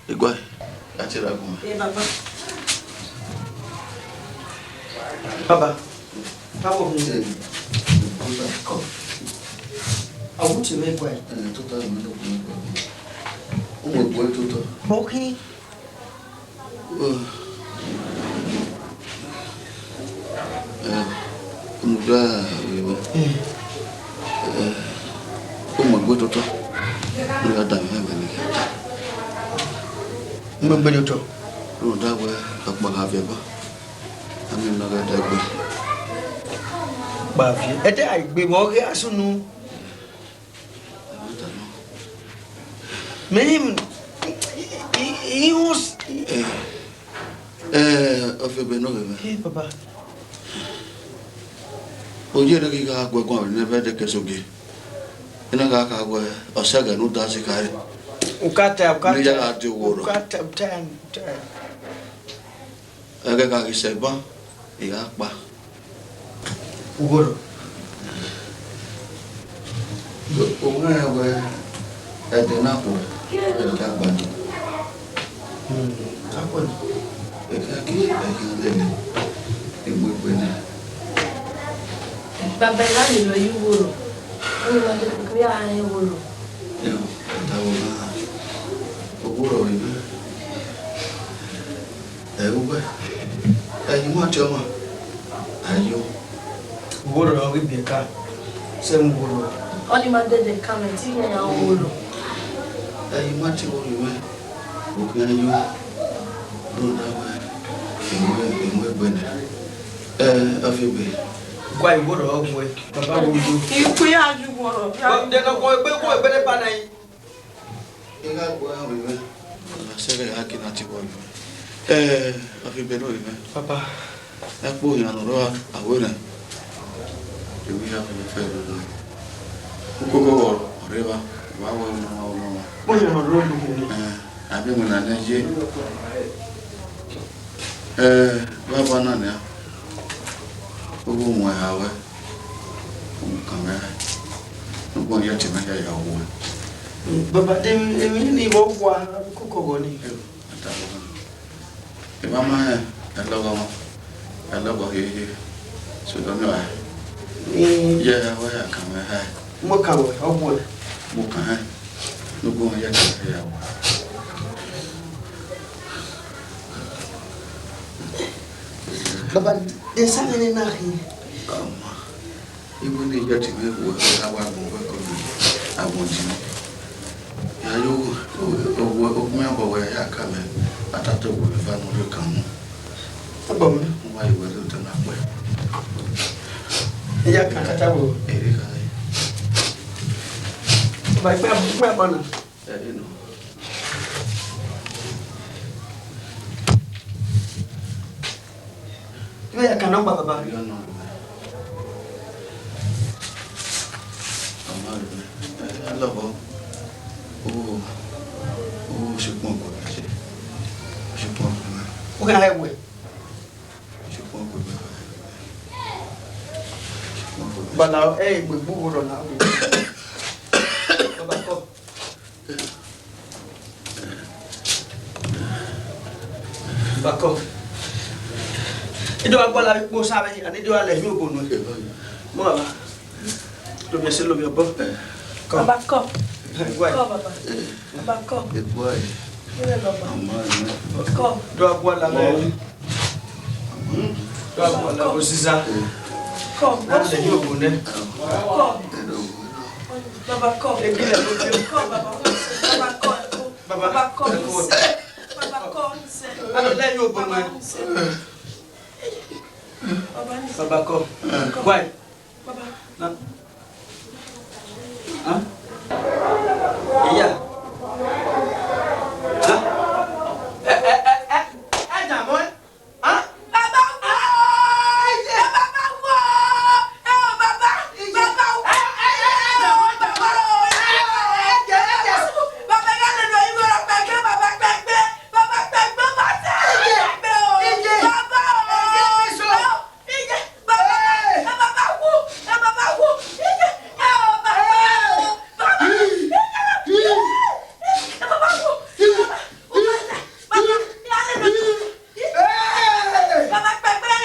Igual, atira alguma. Baba, báwo ni? Àwọn tí mi gbọ́ ẹ̀. Tó tọ́ ìmọ̀ lọ́kùnrin gbọ́. Ó mọ̀ gbọ́ tó tọ́. Okay. Mo gbọ́ ìwé. Ó mọ̀ gbọ́ tó tọ́. Mo yà dà mí ẹ̀gbẹ́ mi. Mo gbọ́ tó tọ́. Mo dáwọ́ ọ̀pọ̀ àfẹ́ bọ́. Àmì ìnáwó ẹ̀dá gbé. Bàfẹ́ ẹ̀dá àìgbé wọ́n rí àsùnù. Mesmo os of Benin. Hey, papa. Oye, na kika agwa kwa na vede kesoge. Ina ka agwa osaga no dasi kare. Ukata. Ni ya ati woro. Ukata tan. Aga ka kiseba ya pa. Ugoro. Onga agwa adena ko. Ada bantu. Apa ni? Lagi lele. Ibu ni. Baba ni lo yuworo. Oni ma de ko ya an yuworo. Yo, tawo na. Oguro ni. Ugwe. You want your man? Are you? Woro na we be ka. Sem woro. Oni ma de come and see ya woro. You want to go you. Okay, you. No that way. In Benin. Of you be. Why woro ogwe? Baba wo do. You ya ju woro. De no ko be pa nai. Inga go ya we. Na sere haki na ti boy. Of you be no even. Papa. Epo ya no ro awere. You we have the fair no. Ukoko oreba. Wa wa no. Mo je no ro do. Abi mo na neje. Baba na na. Ogo mo hawe. Kamera. Nugo ya ti meja ya wo. Baba emi ni wo kwa kuko ni. Mama hello he. So don't know. Yeah, where kamera. Mo ka wo obo. Mo kan. Nugo ya ti ya wo. Baba de sane na hi. Even the yet me wo awa mo ko ni awon ti. Ya yo o me abo we ya ka me atato wo fa no re kan mo. Abo me. Mo wa iwe do na pe. Ya ka kata wo. Ere ka. Ba pa na. No. Ya ka namba baba. You know. I love her. Oh, she won't go. She won't go. O ka ha we. She won't go. Bala gbe woro na. Baba ko. Bako. Ido agbola po sabe ani do ale mi obo nu. Mo baba. Lo mi se lo mi obo. Baba ko. Why? Ko baba. Baba ko. Good boy. Ile baba. Ko. Do agbola le. Do agbola o sisa. Ko. Na le mi obo ne. Ko. Baba ko. E gile lo bi. Ko baba. Baba ko. Baba ko. Baba ko. Ano le mi obo ne. Baba ko. Why? Baba. Na. Hah? Iya. Hah? Jamoy. Hah? Baba wo. Baba wo. Baba. Baba wo. Baba ga le do iwo ra pe ke baba pe pe. Baba pe pe ma ta. Pe o. Baba. Ije. Baba. Baba wo. Baba wo. Ije. Baba. Baba. Baba wo. Baba. Ya le do. Baba pe pe le.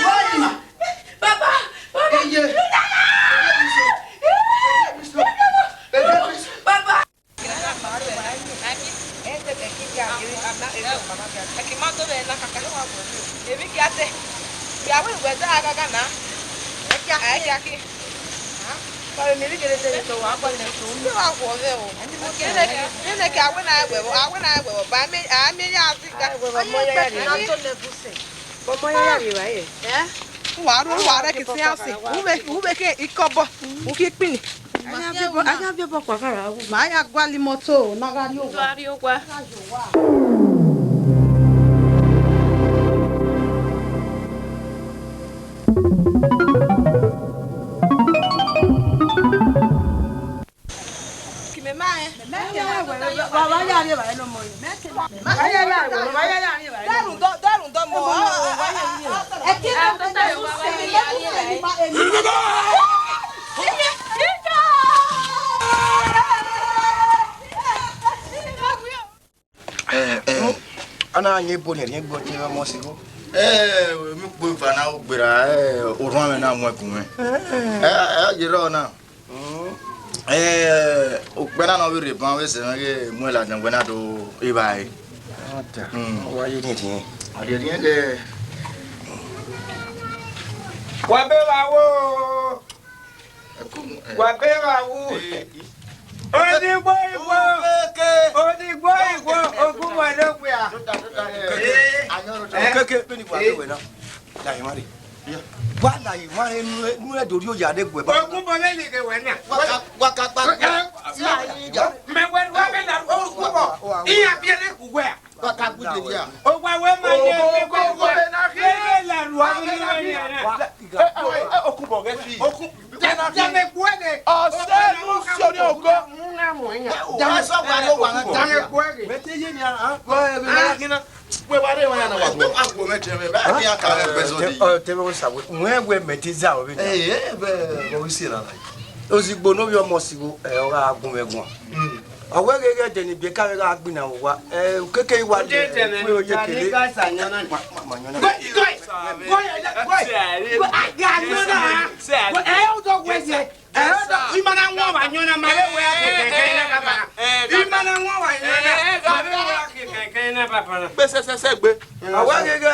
Baba. Baba. Baba. Maya gwali moto na gari ogwa. Ana nye boni nye gbote mo sigo. mi pun fana ogbera orun me na mo ekun jiro na ogbera na we reban we se me mo la dan gbena do ibai ata wa ye ni tin ade ni de wa be wa wo Odigbo igbo ogun wa lo pe a keke pe ni wa we na la yi mari wa la yi mari nu e dori o ya de gbe ba ogun bo le ni ke we na wa ka pa si ayi ja me we wa be la ogun bo iya bi ele ku we wa ka bu de ya o wa we ma ye me ko na ke la ru a ni na okun bo ge fi okun ja me ku de o se nu so ni ogo na mo yan ja so wa lo wa ja me ku ge me te ye ni a ko e be na kina we ba de wa na wa go agbo me te me ba ni aka me be so di o te me sa we metiza o be be mo si na ozigbo no bi omo sigo o ga agun megun owe gege de ni be ka ga agbin na wa keke iwa de pe o ye kele ga sanyan na go o do kwese imana won wa nyona male we keke na baba imana won wa nyona keke na baba pe se gbe owe gege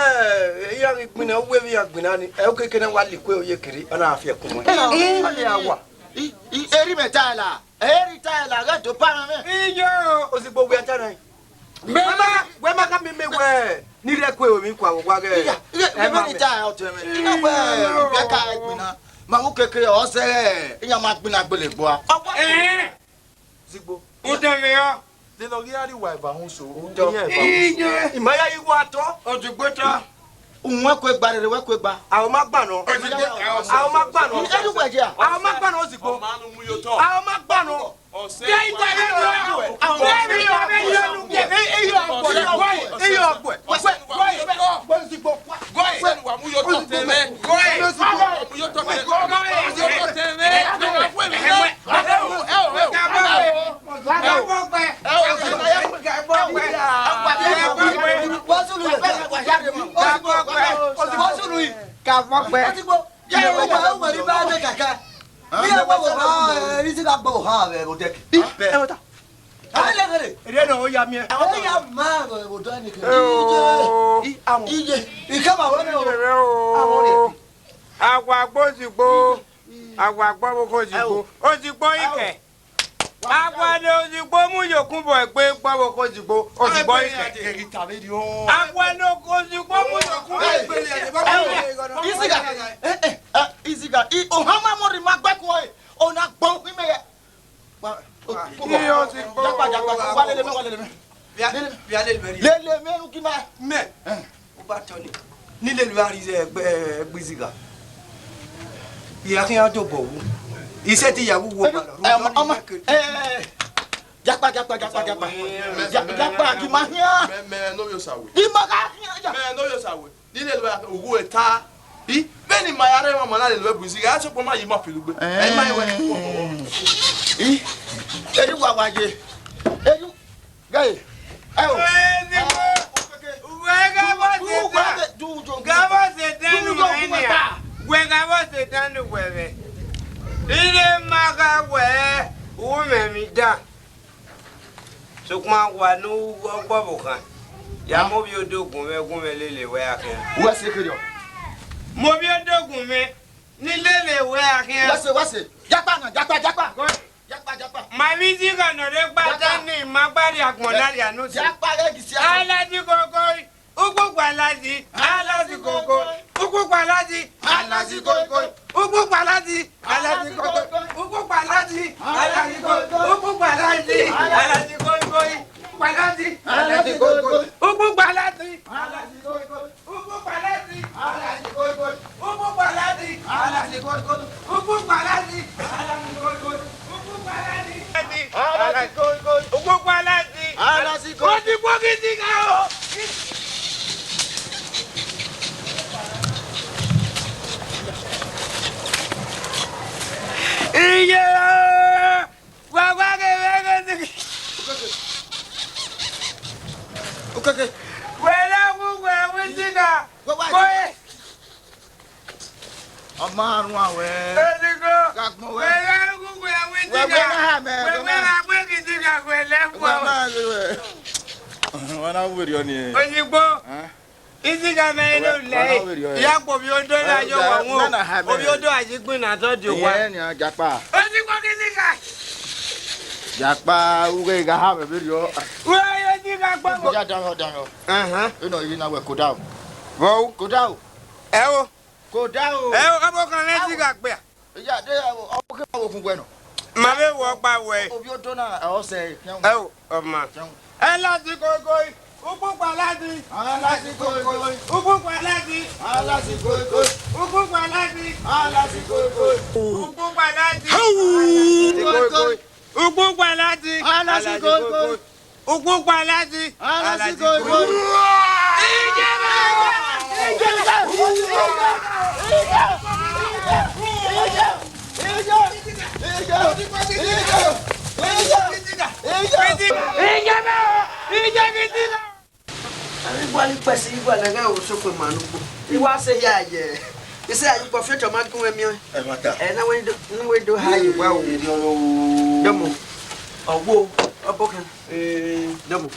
iya igbin na we bi agbin na ni keke na wa le pe o ye kere ona afi ekun mo ale awa eri metala eri tala ga to pa me iyo ozigbo we atana we ma ka me we ni re kwe o mi kwa wa ge e ma ni ta o te me ina we be ka gbina ma wo kekere o se iya ma gbina gbele gbo a zigbo o de me yo de lo ri ari wa ba hun so o iyo imaya yi wa to ozigbo to unwe kwe gba rere we kwe gba àwọn má gbà no àwọn má gbà no e du gbeje a àwọn má gbà no ozigbo àwọn má gbà no ose ya igba le lo àwọn mi yo me yo nu ke iyo ogbo ozigbo se wa mu yo to teme mu yo to teme Agwade ozigbo mu yokun bo egbe gbawo ko zigbo ozigbo ike agwade ozigbo mu yokun bo egbe isiga o hama mo ri magba ko e o na gbon mi me iyo zigbo japa wale le me o kima me o ba toni ni le lu arize egbe isiga iya kin ajo bo wu ise ti yawo wo ba ọmọ japa ki ma hia me no yo sawe di ma ka hia me no yo sawe ni le lo ogu eta bi beni ma yare ma na le lo ebusi ga so po ma yi ma pelugbe e ma iwe eri wa je eri gai ayo ile maga we ume mi da sukuma wa nu gbo bukan ya mo bi odogun me lele we akin wa se kiri o mo bi odogun me ni lele we akin wa se japa ma mi ti kan no re gba tani ma gbari agbon lari anu si japa re gi si ala ti kokoi Ugu paladi, alasi koko. Ugu paladi, alasi koko. Ugu paladi, alasi koko. Ugu paladi, alasi koko. Ugu paladi, alasi koko. Paladi, alasi koko. Ugu paladi, alasi koko. Ugu paladi, alasi koko. Ugu paladi, alasi koko. Ugu paladi, alasi koko. Ugu paladi, alasi koko. Ugu paladi, alasi koko. Oti pokiti kao. Iya, gua ke. okay Wela ku gua wisiga. Gua Ama nwa we. Edigo. Gakmo we. Wele gugu ya We wediga. na ha me. Wele na gbe gidiga wele We na we. Wana we ri oni. Oyigbo. Idiga na ilo le. Ya po bi odo la yo wa won. Obi odo ajigbin na to di wa. Ye ni japa. Odigbo gidiga. Japa uge ga ha me bi yo. We odiga gbo. Ja dan. Ino yi na we ko da. Wo Ko da. e wo. Ko da o. E wo abo kan le diga gbe. Ya de o ke wo fun gbe no. Ma be wo pa we. Obi odo na e o se. E wo ọma. E láti koi. Ugu paladi. Alasi koi. Ugu paladi. Alasi koi. Ugu paladi. Alasi koi. Ugu paladi. Koi. Ugu paladi. Alasi koi. Ugu paladi. Alasi koi. Wali pesi igwa na ga osokwe manugbo. Iwa se ya ye. Ise ayu po future ma gun emi o. E mata. E na we do high wa o. Eri ono. Demo. Owo obokan. Demo.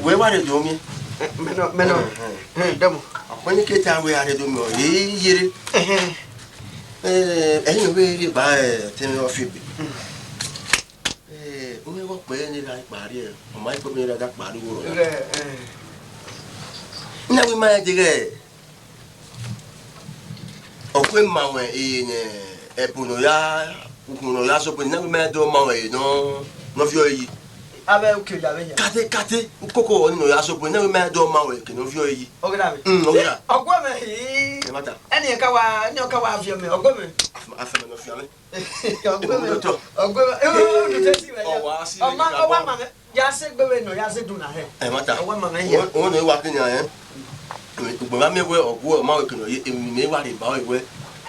We wa re do mi. Meno. Demo. Akwani ke ta we are do mi o. Yire. Eyin we ri ba te mi o fi bi. Umi wo pe ni la pari e. O mai ko mi la da pari wo. Na we ma jige. O pe ma we ebuno ya so pe na we ma do ma we no fi oyi. Abe o ke ja be ya. Kate koko no ya so pe na we ma do ma we ke no fi oyi. Ogida be. Ogida. Ogwa me yi. E mata. Eni ka wa afio me. Ogwa me. Afa me no fi ame. Ogwa me. Ogwa me. O do tesi we ya. O wa si. Ogwa ma me. Ya se gbe no ya se du na he. E mata. Ogwa ma me ya. O no wa kinya eh. Gbogbo ma me we ogwo ma we kino emi me wa re ba we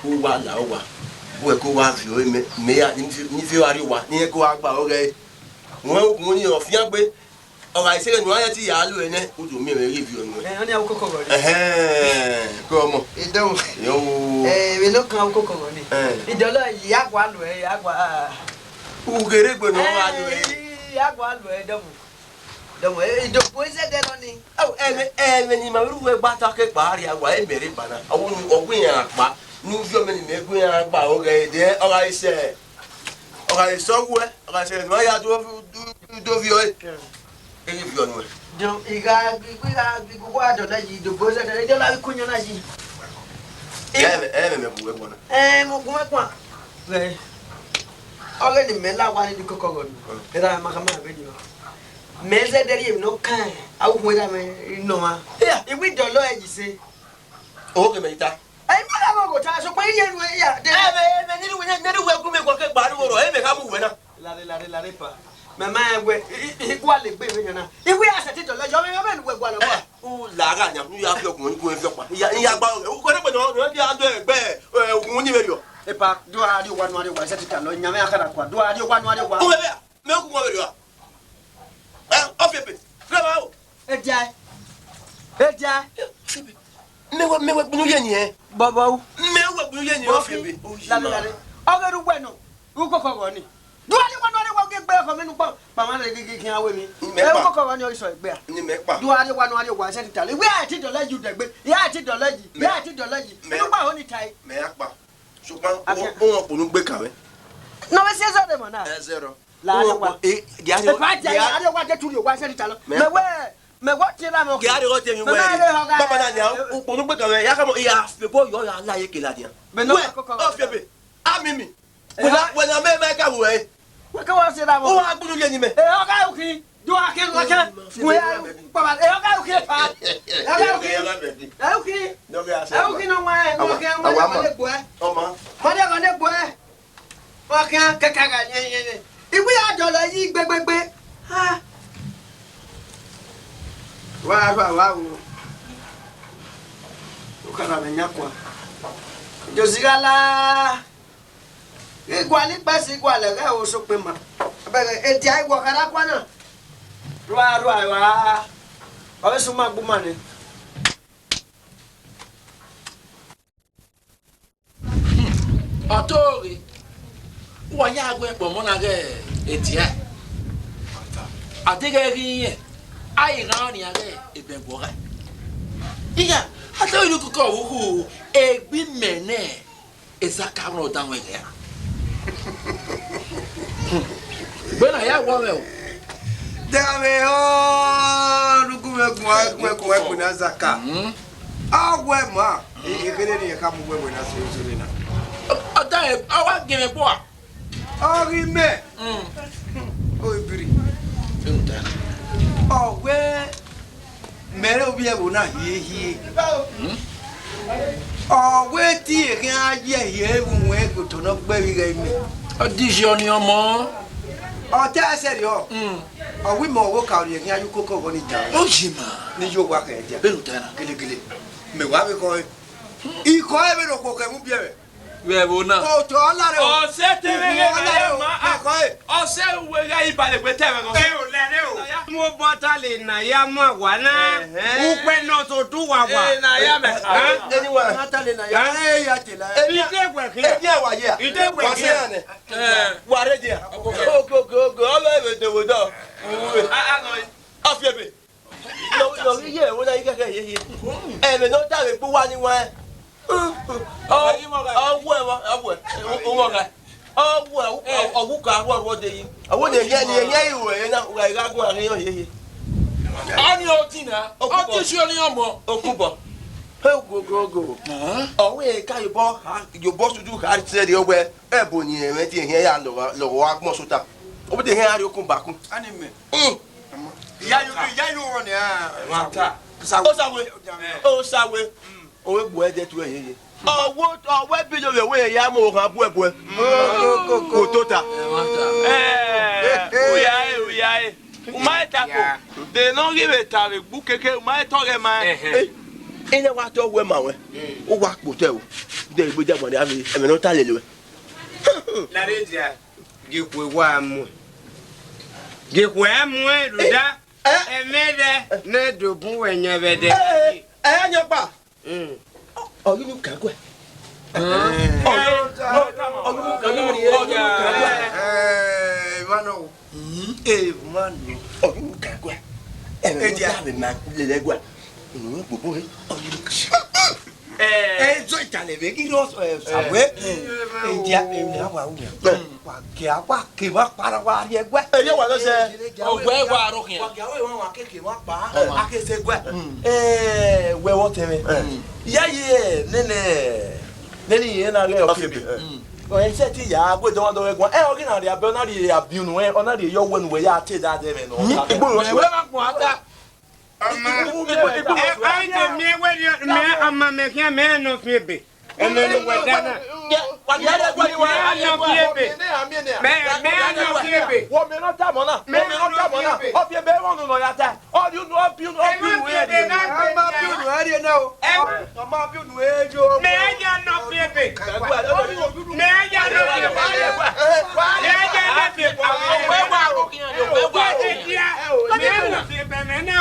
ko wa la o wa wo ko wa fi o me ya ni fi wa ri wa ni ko wa gba o re won ni o fi an pe o ga ise ni wa ya ti ya lu ene o do mi re review nu Oni akoko ro ni. ko mo Idon. yo We no kan akoko ro ni. Idolo ya gwa lu e ya gwa. u gere gbe no wa lu e Ya gwa lu e domo ido poise de lo ni. o eme ni ma ru we gba ta ke pa ri agwa e mere bana awon ogun yan pa nu fi o me ni me gun yan gba o re de o ga ise we o ga ise no ya do vi o e vi o nu Don iga gugu ado na ji do poise de de la kunyo na ji. me bu we bona Mo gun kwa. We. Oge ni me la wa ni koko ro ni. Era makama be ni. Meze deri no kan. Awu mo da me no ma. Iwi dolo e ji se. o ke me ta Ai me la go ta so pe yen we ya. me ni we ku me ko ke gba ru ro e me ka mu we na Lare pa. Mama we igwa le gbe me na. Iwi ase ti dolo yo me we gwa lo pa. u la ga nya nu ya fi okun ku e fi pa ya gba o ko ne pe no di ado egbe ogun ni me rio E pa do a di wa se ti ta lo nya me akara kwa. Do a di wa. o be me ku mo be rio o fi pe graba o E ja. me we bunu ye ni e Bobo. me we bunu ye ni o fi pe Lare. Oge ru gwe no. U koko ro ni. Do a di wa ge gbe ko me nu pa. Mama le gi kin awe mi. E koko ro ni o so egbe a. ni me pa Do a di wa se ti ta le. We a ti dolo ju degbe. Ya ti dolo ji. Nu pa o ni tai. me apa ṣùgbọ́n o ponu gbe kan we No we se so de mo na. 0 La wa. e di ari E pa ja ya wa de tu wa se ti ta lo. Me wo ti ra mo. di ari o te mi we baba na ni o ponu gbe kan we ya ka mo ya fe bo yo ya la ye ke la dia Me no koko ro. o fi pe amimi wena me ka we We ka wa se ra mo. o wa gbunu ye ni me E o ga u ki. Do a ke lo ke. We pa ba. E o ga u ki pa. no be ase E o ki no wa e no ke wa le gbo e. o ma Mo de ko le gbo e. Wa kan kaka ni. Iwi adolo yi gbegbegbe. Ha. Wa o. O kana me nyakwa. Josigala. Igwali pesi igwale ga o so pe ma. Abere eti ai wo kara kwa na. Wa. Owe so ma gbu ma ni. Otori. Wanya gwe pomona ge etia. Atege ri ai na ni age ebengora. Iya, ata ilu ko hu egbi mene ezaka ro danwe ya. Bena ya wa me o. Dame o lukume kwa na zaka. Agwe ma. Ekele ni ka mu gwe na so na. Ata e awa geme bo a. Ori me. O ibiri. Ogwe mere obi e bo na hie. Ogwe ti e kan aje hie ewu we ko to no gbe bi ga ime. Audition ni omo. O ta se ri o. Owi mo wo ka ri e kan ayu koko ko ni ja. O jima. Ni yo wa ka e ja. Belu tana. Gele. Me wa be ko. Iko e be ro ko ke mu bi e. We bo na. O to la re o. O se te ve ma. O se we ga ibale pe te ve ko. E o le re o. Mo botale na ya ma wa na. Upe no to tu wa wa. Na ya me. Eni wa na le na ya. E ya ti la. Ide gwe ki. E ya wa ye. Ide gwe ki. Wa re dia. Go. O le be de wo do. Afiebe. Lo ye wo na ike ke ye. E me no ta re bu wa ni wa. Owe bu e de tu eyeye. Owe bi lo we ya mo kan bu e bu e. Ko tota. Uya. Uma etako. De no give tare bu keke uma etore ma. Ine wa to we ma we. O wa po te o. De igbo jabo ni abi e me no ta lele we. La redia. Gikwe wa mu. Gikwe mu ruda. Emede na dobu wenye bede. Anya pa. Oyunu kagwe. Mano. Mano. Oyunu kagwe. E dia be ma lele gwa. Bobo e. Zo itale be ki ro sawe. E dia be na wa unya. Wa ke akwa ke wa para wa ri egwe. E ye wa lo se. Ogwe gwa ro kian. Wa ke wa ke wa pa. Akese gwe. We what me. Ya ye nene ye na re o kebe. O en se ti ya gwe do egwa. E o gi na ri abe na ri abiunu we ona ri yo wenu we ya te da de me no. We ma po ata. I don't me where me amma me can me no fibe. And then we dana. Wa ya de gwa ni wa No fibe. Me no fibe. Wo me no ta mo na. Me no ta mo na. O fi be wonu no ya ta. O you no piu no piu we de. Ma piu no ari na o. Ma piu no ejo. Me ya no fibe. Me ya no fibe. Me ya no fibe. We gwa ro kian yo. We gwa ro kian. Me no fibe me no.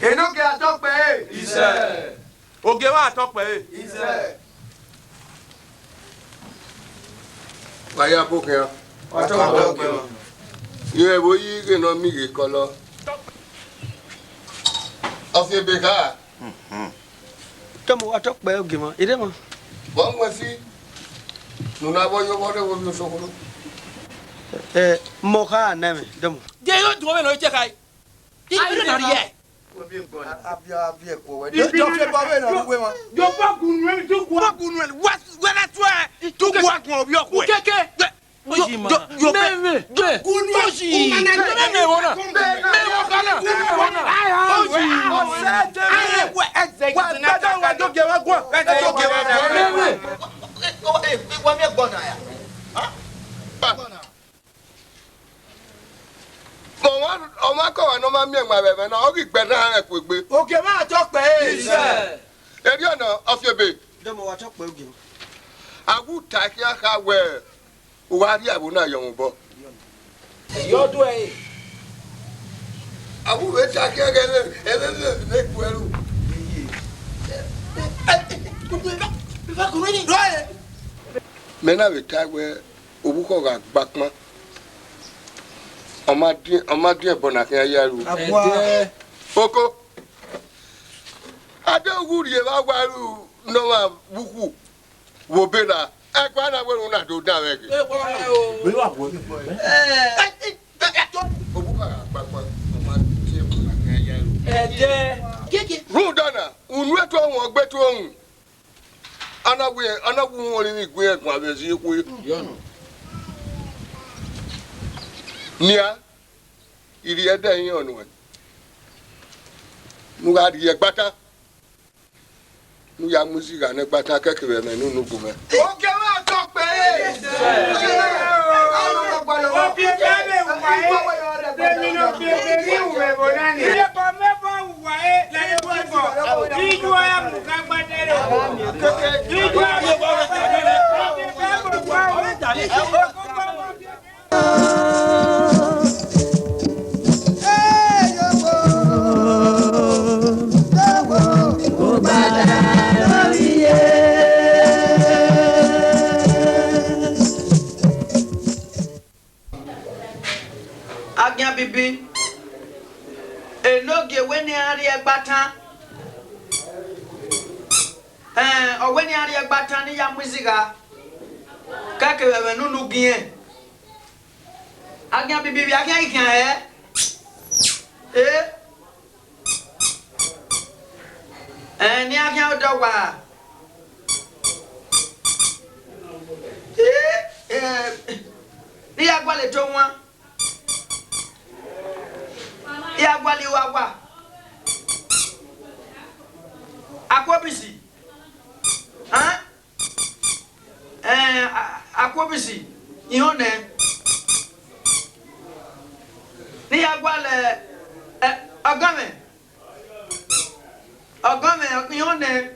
Eno ke atokpe Ise. Oge wa atokpe. Ise. Vaya boke. Atokpe. Ye boyi ke no mi ke kolo. Afi beka. Tomo atokpe oge mo. Ide mo. Bon wasi. Nuna boyo bode wo sokolo. Mo ka na me domo. Je yo do me no che kai. Ti bi na ri ye. Abia ko we. Jo fe ba we na we mo. Yo pa kunwe tu kwa kunwe. What where tu tu kwa kun obi okwe. Keke. Yo me. Oji. Me wona. Me wona. Oji. Bon wa ọmọ akọwà ní ọmọ mìíràn bẹ̀rẹ̀ náà ọgì gbẹ náà rẹ̀ pé gbé. òkè máa tọ́ pé iṣẹ́. Eri ọ̀nà ọ̀fíẹ̀bẹ̀. dọ́mọ̀ wà tọ́ pé ògì. Àgùtà kí á ká wẹ̀ wá rí àbò náà yọ̀wọ̀n bọ̀. yọdún ẹ̀. Àbúrò ta kí á kẹ́ ẹlẹ́lẹ́lẹ́kù ẹrú. Mẹ́nà bẹ̀ ta wẹ̀ òwúkọ̀ gà gbàpọ́n. Ọmọdé ẹ̀bọ̀n náà kí á yá ru. Kókó. Adéwù rí ẹ bá wá rú nọ́wà búkú wò bẹ́ẹ̀ náà ẹgbẹ́ náà wẹ̀rù náà tó dá wẹ̀ kì. Òwúkọ̀ gà gbàpọ́n ọmọdé ẹ̀bọ̀n náà kí á yá ru. Rú dáná, ònú ètò ọ̀hún ọgbẹ́ tó ọ̀hún. Anáwó wọn ní ìgbé ẹ̀gbọ́n àbẹ̀sí ikú yìí. Nia, ìrì ẹ̀dá yín ọ̀nù ẹ̀. Nuga rí ẹ gbátá. Nuya músíkà ní gbátá kẹ́kẹ̀rẹ̀ mẹ́ nínú gùn mẹ́. òkè máa tọ́ pé òbí bẹ́ẹ̀ wù wáyé lẹ́yìn ló fi ẹgbẹ́ ní ìwé bò náà ni. ilé kan mẹ́fọ́ wù wáyé lẹ́yìn tó ń bọ̀ ìjú ẹ̀ mú ká gbẹ́dẹ́ rẹ̀ ìjú ẹ̀ mú ká gbẹ́dẹ́ rẹ̀ òbí bẹ́ẹ̀ wù wáyé. Agya bibi enoge weni ari egbatan oweni ari egbatan ni ya musiga kake wewe nunu gien agya bibi bi agya ikan ni agya odowa ni agwale to won ya gwali wagwa akwobisi akwobisi ihone ni ya gwale ogame ihone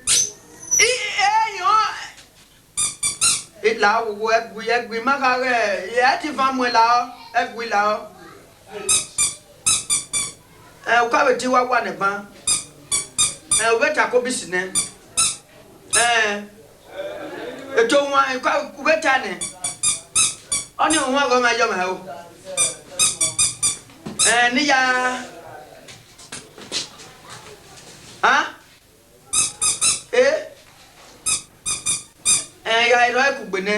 la wo egwi magare ya ti famwe la egwi la ukawe ti wagwa ne ban ubeta ko bisine eto wan ubeta ne oni won go ma yo ma o ni ya ya iro ku gbene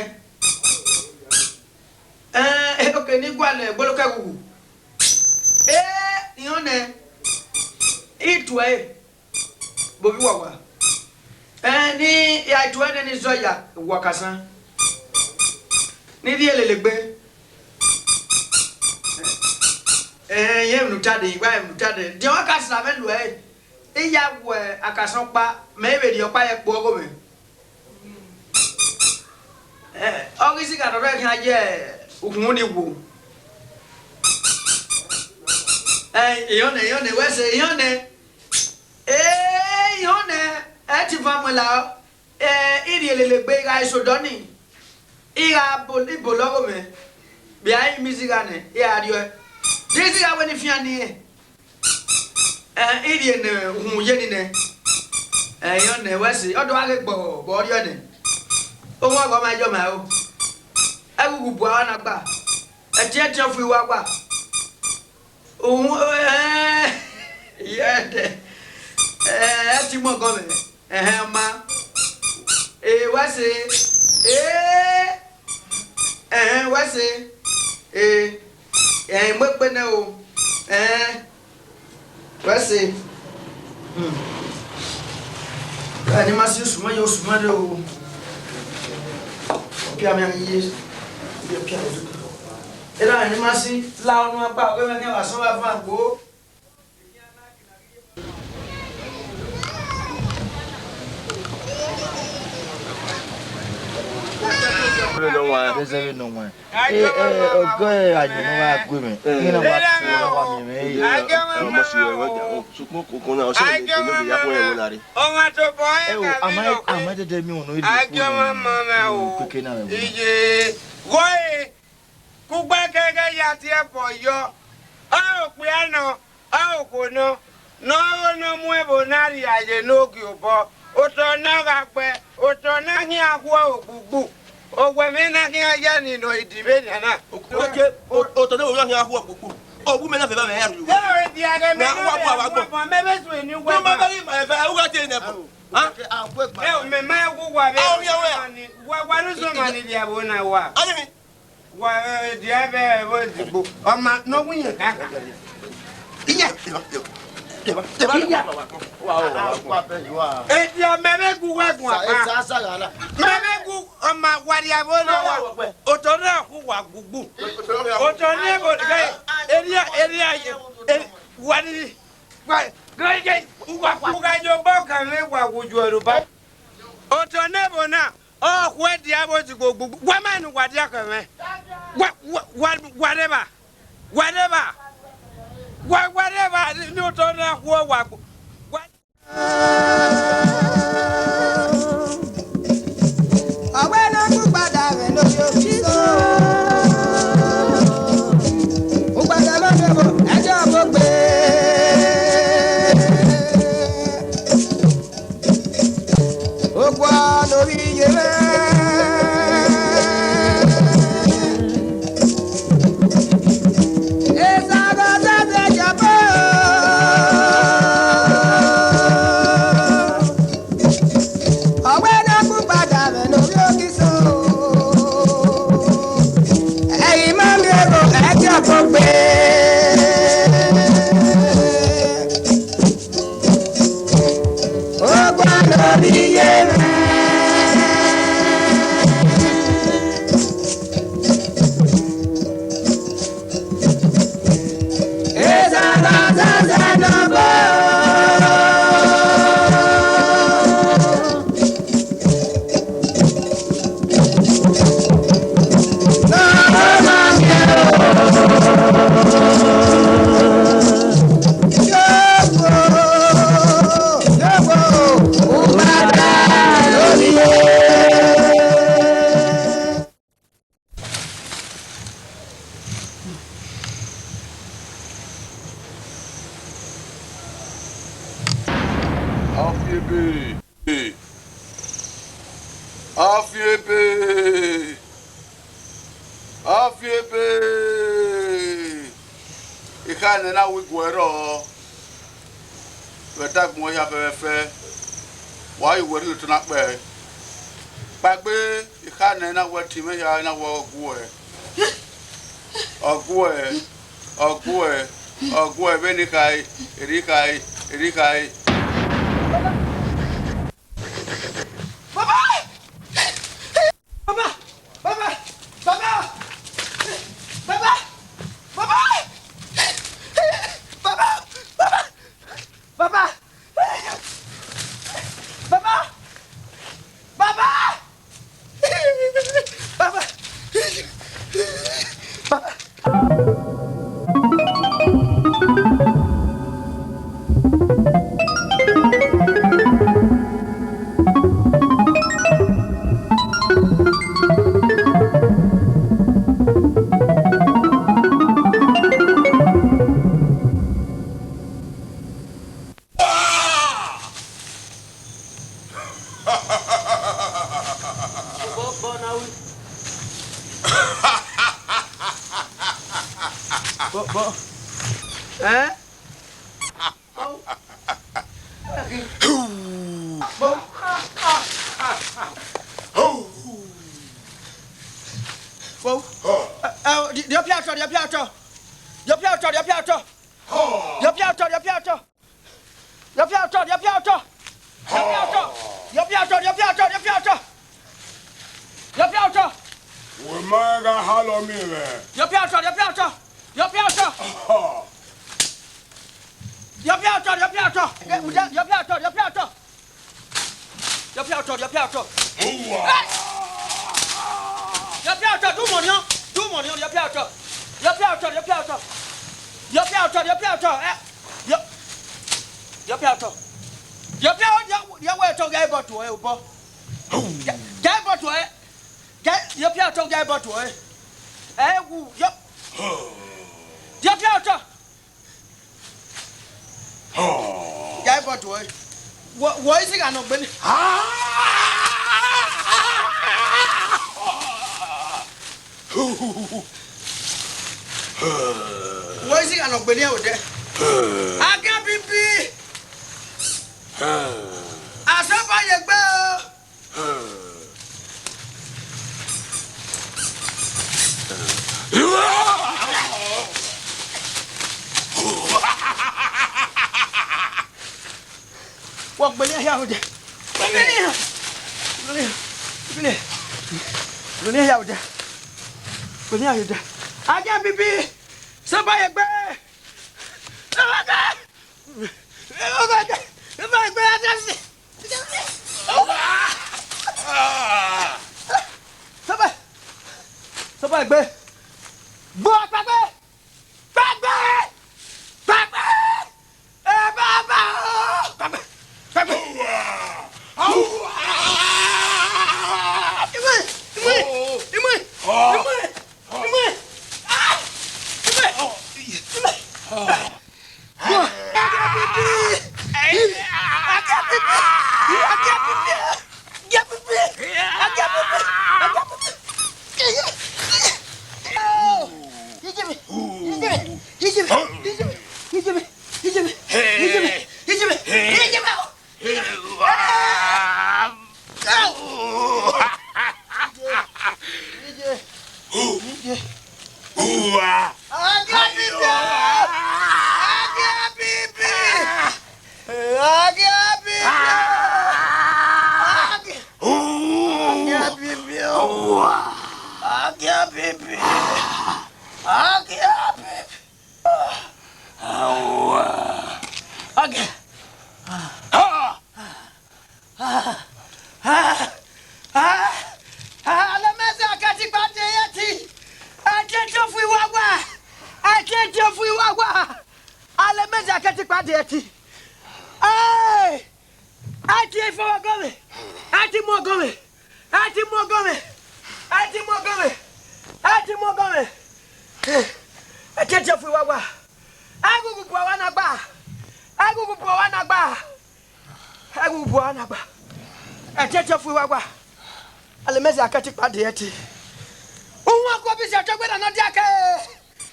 oke ni gwale gboloka gugu ihone itwe bobi wawa ni ya itwe ni zoya wakasan ni di elelegbe ye mnutade igba mnutade di wakasa melu iya wo akasan pa mebe di opa epo ogo me ogisi ka do kan je ukun ni wo ihone wese ihone ti famula iri elelegbe ga isodoni ira boli bologo me bi ai musica ne e adio disi ga woni fiani iri ne hun ye ni ne ihone wese odo wa gbo bo odio ne o wa go ma jo ma o agugu bu awa na gba tie fu iwa gba yede ti mo go me ma wase wase mo pe na o wase ani ma si suma yo suma de o pia me ani pia era ni ma si la onu apa o me ke wa so wa fun agbo no one. There's no one. Oh, go ahead. I don't know what women. You know what? No muevo nadie ayer no que opo otona gakpe otona hi akwa ogbugbu ogwemena ki aja ni no idibe na oke otona wo hi akwa ogbugbu ogbu me na fe ba me yaru e di ade me akwa me be so eni gwa ma bari ma fe u ga te ne ha e me ma gwa be ni gwa no so mani dia bo na wa ani mi wa dia be wo digbo o ma no wunye ka iya Edia memeku wagun apa. Memeku oma waria bona wa. Otona ku wa gugu. Otone bo eria wani. Gege uga jo boka me wa guju oruba. Otone bona o ku edia bo ti gugu. Wa manu wadia kan me. Whatever. Whatever, no turn out what. I went on to Badam and no joke. Oh, but I'm not a job. Oh, what are you? Na we gwero wetak mo ya fe wa yi wori to na pe pagbe ikane na we ti me ya na wo ogwe be ni kai erikai piato, tu monio, io piato. Io piato. Io piato, io piato. Io gai botu e ubo. Gai botu e. Io piato gai botu e. Io piato. Gai botu e. Wo isi ga no gbeni. Wo isi ga no gbeni e ode. Aga bibi. Asaba ye gbe o. Wo gbeni ya ode. Gbeni ya ode. Aga bibi. Saba ye gbe. Saba gbe. Gbo gbagbe. Baba. Gbagbe. Akati pade eti unwa ko bi se togbe na dia ke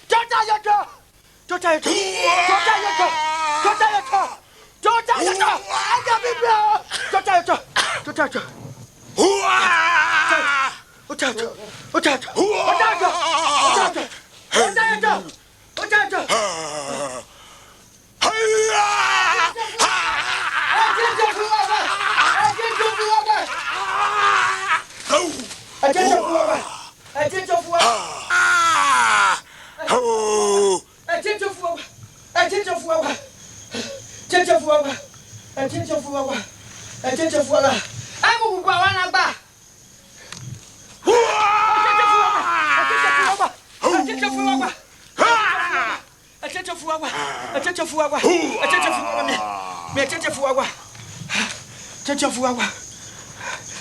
tota yoto aga bibio tota yoto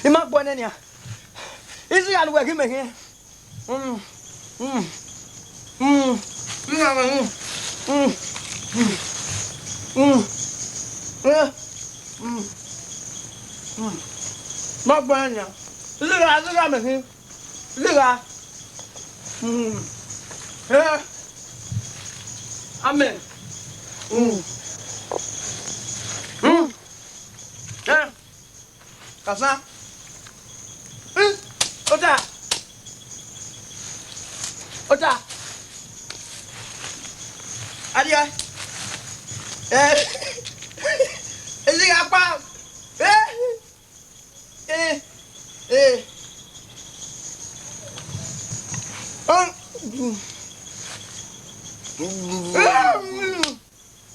Ima bonenia. Is it work him again? Ma bonenia. Liga me. Liga. Amen. Kasa. Ota. Adia. Ezi apa?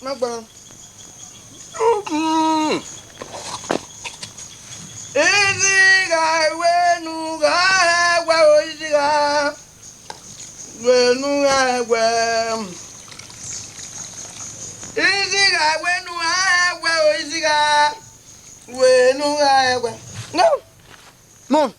Magba. Ezi ga wenu ga wa ozi ga. No. Mom.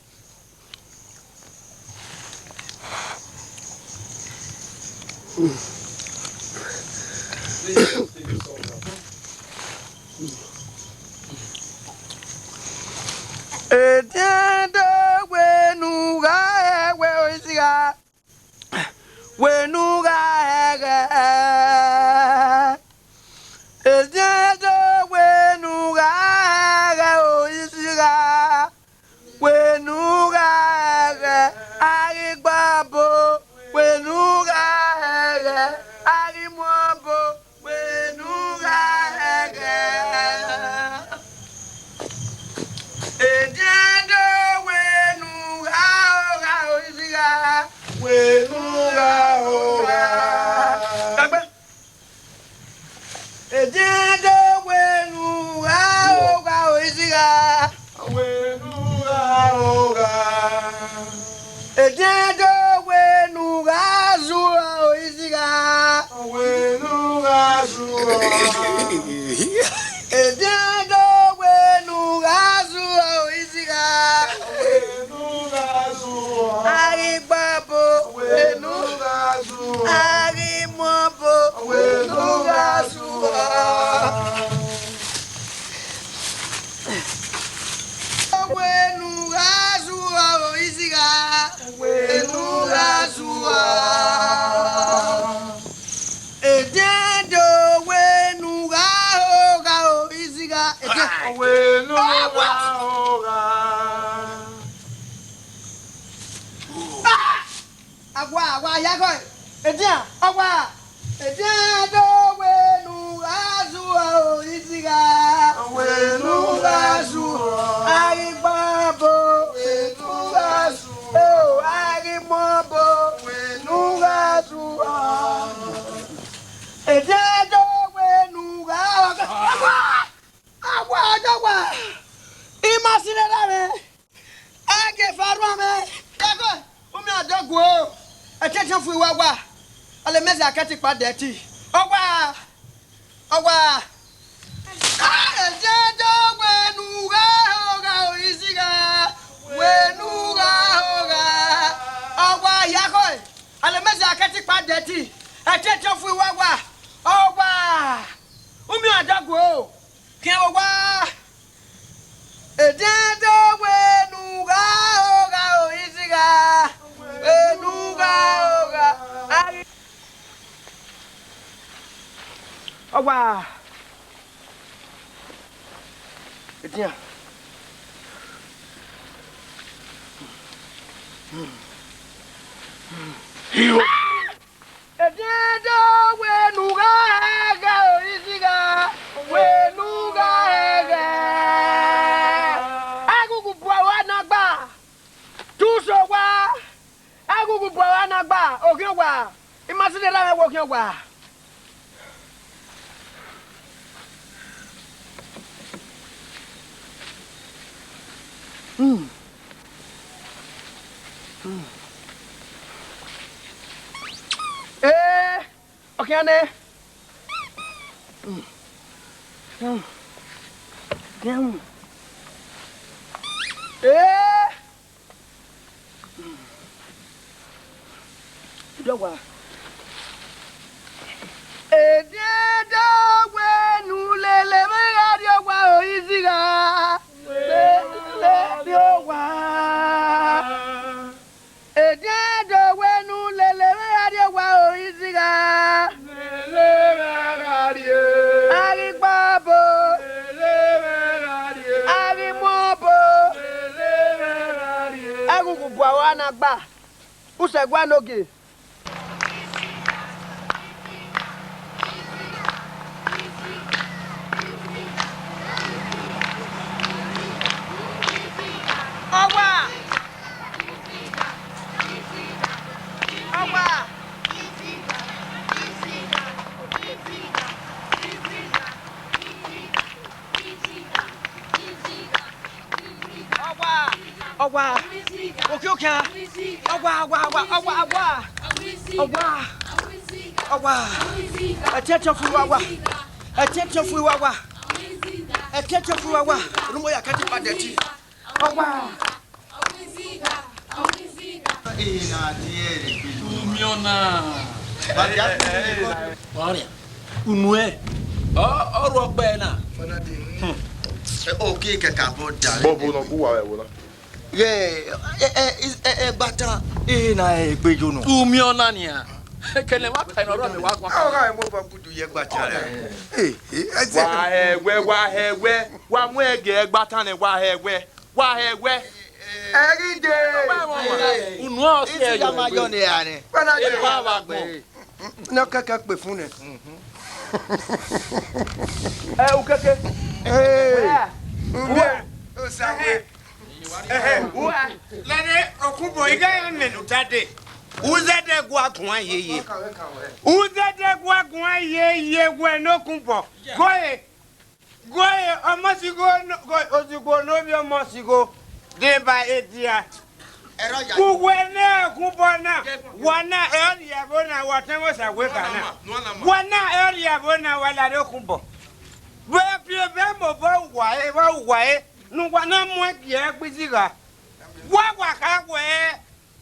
Awa. Attention for Wawa. Attention for Wawa. Attention for Wawa. Rumo ya kati padeti. Awa. Ina diere. Umiona. Olha. Unue. Oro pena. Okay, kakaboda. Bobo no kuwa e wona. Bata. Ina egbejo no. Umiona nia. Kele wa pa no ro mi wa kwa. Ora mo ba budu ye gbata re. Wa hegwe. Wa mu ege egbata ne wa hegwe. Wa hegwe. Eride. Unu o se Isi ya ma yo ni ani. Pana e pa wa gbo. No kaka pe fun ne. O keke. O sawe. Lene okubo iga ya menu tade. Uzede gwa kun ayeye. Uzede gwa kun ayeye gwe no kunpo. Goye omosigo osigo no bi omosigo de ba edia. Kuwene kubona wana area bona watengo sagwe kana. Wana area bona wala do kumbo. We pie be mo bo wae nungwa na mwe pie gbiziga. Wa ka gwe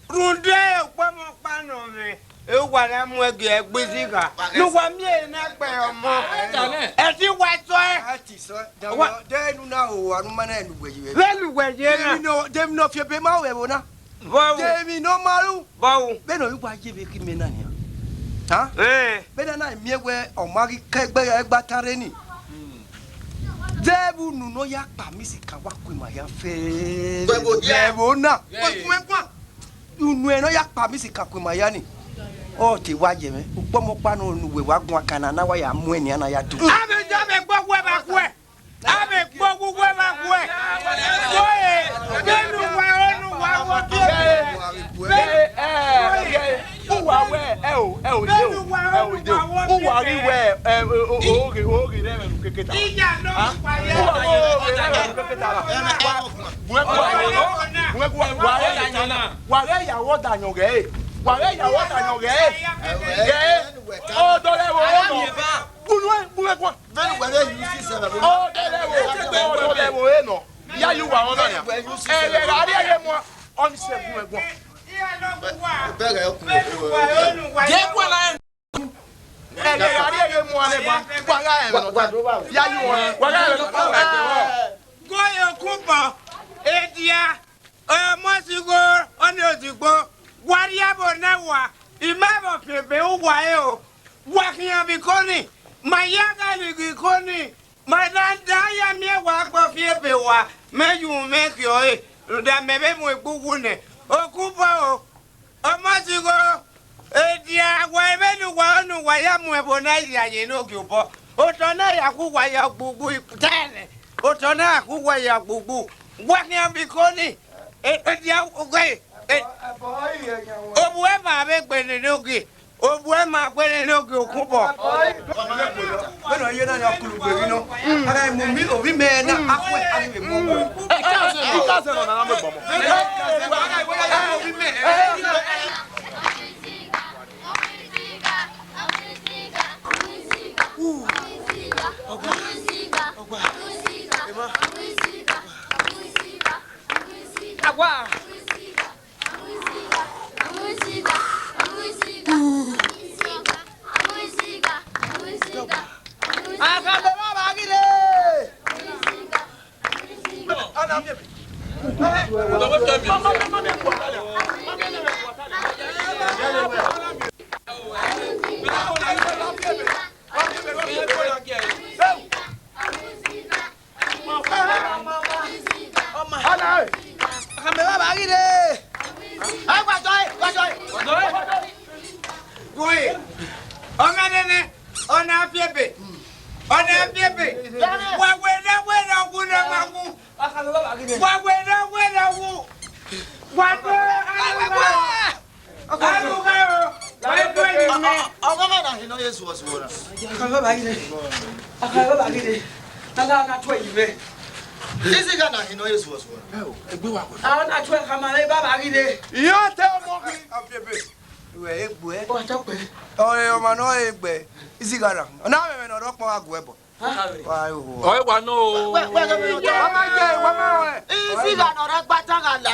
runde ogbomo pano me. E wa na mwe pie gbiziga. Nungwa mie na gbe omo. E ti wa so e. Ati so. Da de nu na o anu mana enu gbeji. Lelu gbeje na. Dem no fie be ma we bona. Demi no maru. Bawo. Be no yuwa jebe ki me na ni. Ha? Be na mi ewe o mari kegbe egbatare ni. Debu nu no ya pa mi sika wa ku ma ya fe. Debu na. Unu e no ya pa mi sika ku ma ya ni. O ti wa je me. Upomo pa no nu we wa gun akana na wa ya mu eni ana ya du. Ame jabe gbogbo e ba ku e. Ame gbogbo e ba ku e. Boye, benu wa onu wa wo bi e. Uwa we Uwa ri we oge re me keketa. Ija no pa ye. Ware yawo danyo ge. Ware yawo danyo ge. O dole wo no. Bunwe kwa. Very well, you see, sir. O dole wo no. Ya you wa ono ya. Ari age mo on se bunwe kwa. Bega yo. Je kwa na Ari age mo ale ba. Kwa ga e no. Ya you wa ga e no. Goyo kubo edia mosigo oni osigbo wariabo na wa imabo pebe uwa e o wakiyan bi koni mayaga ni koni madanda ya mi wa gbo fi ebe wa meju me ki o e da mebe mo egugu ne okubo o mosigo edia wa ebelu wa onu wa ya mu ebo na ya ye no ki obo o to na ya ku wa ya gugu tele o to na ku wa ya gugu wakiyan bi koni edia ogwe obu e ma be gbene noge obu e ma gbene noge okubo Bueno, yo na ya kulugbe no. Ara mo mi obi me na akwe ani mo. Ika se no na me gbomo. agwa We egbe. Wa ta pe. O ma no egbe. Isi gara. Na me no ro pon agu ebo. Wa yo. Oi wa no. Wa ga me o ta. Wa ma we. Isi ga no ra gba ta ga la.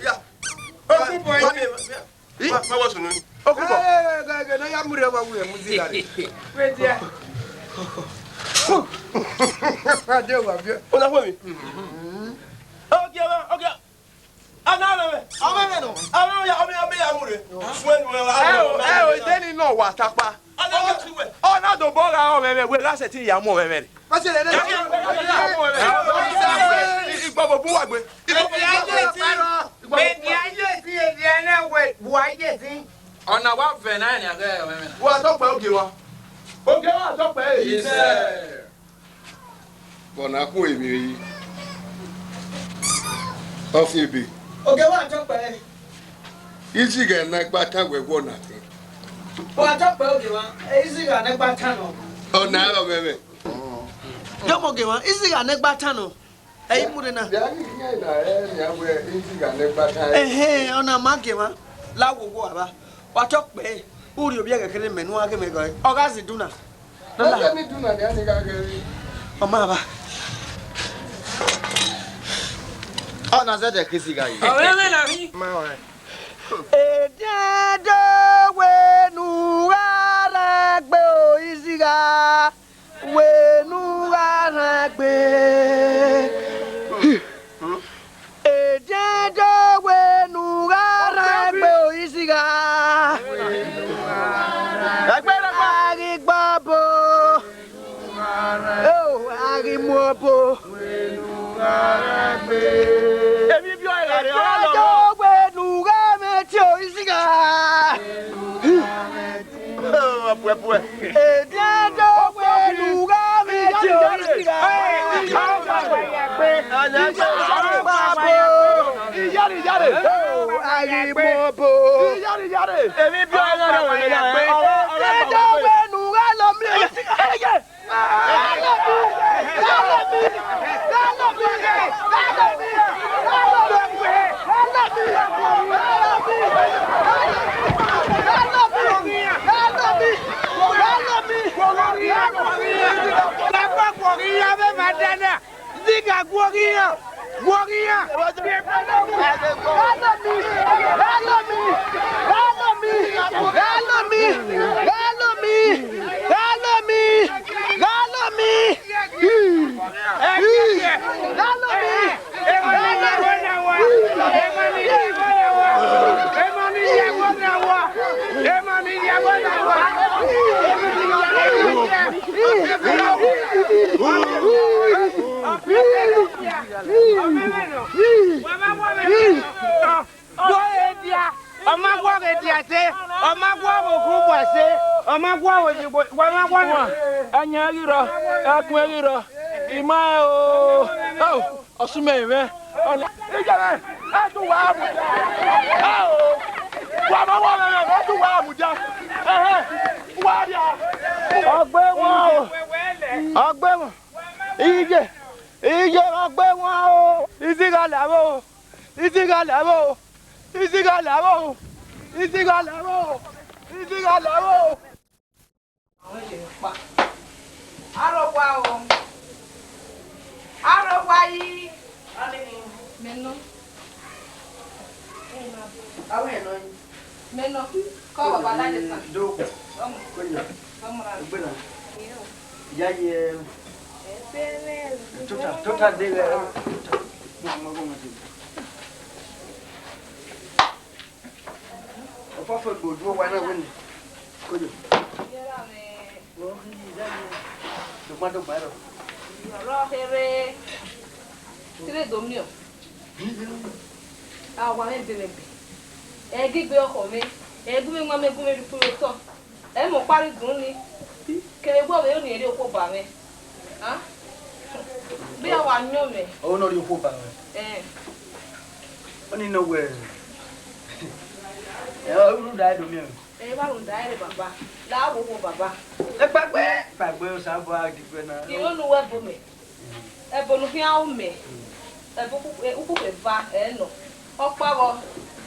Ya. Oku boy. Ma wa sunu. Oku bo. Ga na ya mure wa we muzi gara. We dia. Ade wa bi. Ona fo mi. Okay. Another. No. I'm mure. When o deni no wa tapa. Oh na do bora o meme we la se ti ya mo meme. Ma se le de. Igbo bu wa gbe. Ona wa fe na ni aga meme. Wa to pe oge wa. Oge wa to pe. Yes. Bona ku emi yi. Ofibi. Okay, wa to pe. Isi ga na gba ta we wo na te. Wa to pe oge wa. Isi ga na gba ta no. O na ro meme. Yo mo ge wa. Isi ga na gba ta no. Eyi mure na. Ya ni nya na ya we isi ga na gba ta. Ona ma ge wa. La wo wo aba. Wa to pe. Uri obi ga kere menu age me go. Oga si duna. Na ni duna ni ani ga gari. O ma ba. Ona zede kisi ga yi. O meme na mi. Ma we. Ededo wenu aragbe o isiga wenu aragbe Ededo wenu aragbe o isiga Agigbabo Oh agimobo wenu aragbe Ebi bi o ere o isiga Apue. Ededo weluga mejo isiga Iyari agimobo Emi bi o na wo le pe. Ededo weluga lo mi isiga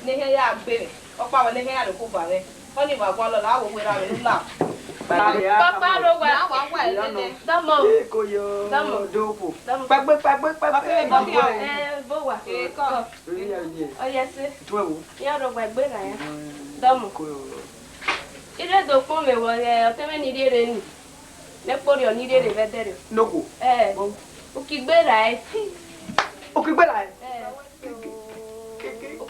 Nehe ya gbere. Opa wa nehe ya do ko ba re. Oni ba gwa lo la wo we ra re la. Papa ro wa wa ele. Damo. Ko yo. Damo dopo. Pagbe. Bo wa. Ko. O yes. Tuwo. Ya ro wa gbe na ya. Damo. Ko yo. Ire do pon me wo ye o te me ni dire ni. Le pori o ni dire vedere. Noko. O ki gbera e. O ki gbera e.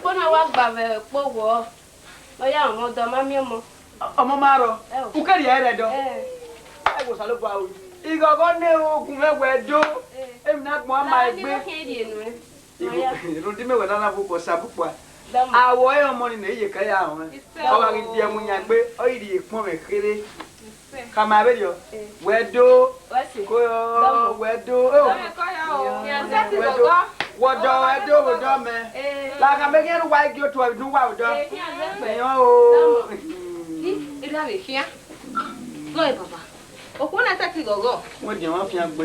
Pona wa gba ve po wo. Lo ya won do ma mi mo. Ọmọ máa rọ. U keri e re do. E wo salo ba o. Igogo ne ogun mewe do. Emi na gbon ma egbe. Ro di mewe na bu ko sabupa. Awo e ọmọ ni na iye kan ya won. O wa ri bi emu yan gbe, o iri ipon me kere. Kama be yo. Wedo. Ko yo. Wedo. Wodo me. La ka me gen wa igi o to du wa wodo. Yo. Iri ave fia. Lo e baba. Okuna tati gogo. Wọ́n di wọ́n fi agbe.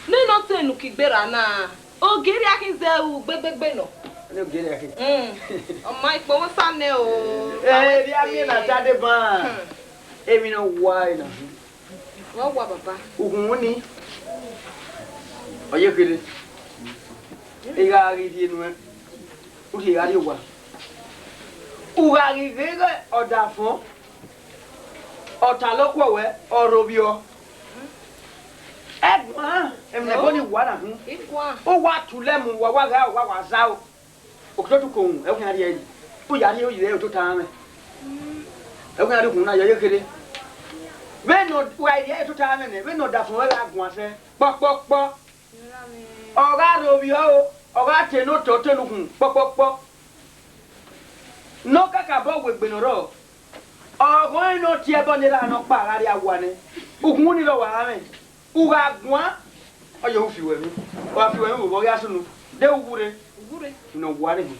Ni no tenu ki gbera na. Ogiri akize u gbegbe no. Ni ogiri aki. O ma ipo won sane o. Ri ami na tade ban. Èmi no wa ina. Wọ́n wa baba. Ogun ni. Oye kele. Iga ri di nu e. O ti ga ri wa. O ga ri vere oda fun. Ọ̀tà ló kọ̀ wẹ́ ọ̀rọ̀ bí ọ. Ẹ̀gbọ́n ẹ̀mìnà bọ́ ni wà náà fún. Ó wà tù lẹ́mu wà rà wà zá o. Òkútó tún kò hùn ẹ̀kún yàrá yẹn. Ó yàrá yóò yìí rẹ̀ tó tàn án. Ẹ̀kún yàrá kùn náà yẹ kéde. Bẹ́ẹ̀ ni wà yẹ tó tàn án nẹ̀ bẹ́ẹ̀ ni ọ̀dà fún ẹ̀rọ àgùn àṣẹ pọ́pọ́pọ́. Ọ̀rá rò bí ọ ọ̀rá tẹnu tọ́ tẹnu kùn pọ́pọ́pọ́. Nọ́ kàkà bọ́ wẹ̀gbẹ̀nù rọ̀. Ọ̀rọ̀ iná tí ẹ bọ́ nílá àná pa àrárí àwọ̀ ni. Ògùn ní lọ wà á rìn. Ùrà àgùn ọyọ̀ ò fi wẹ̀ mí. Wà fi wẹ̀ mí wò yá sínú. Dé wúre. Ìnà wà á rìn.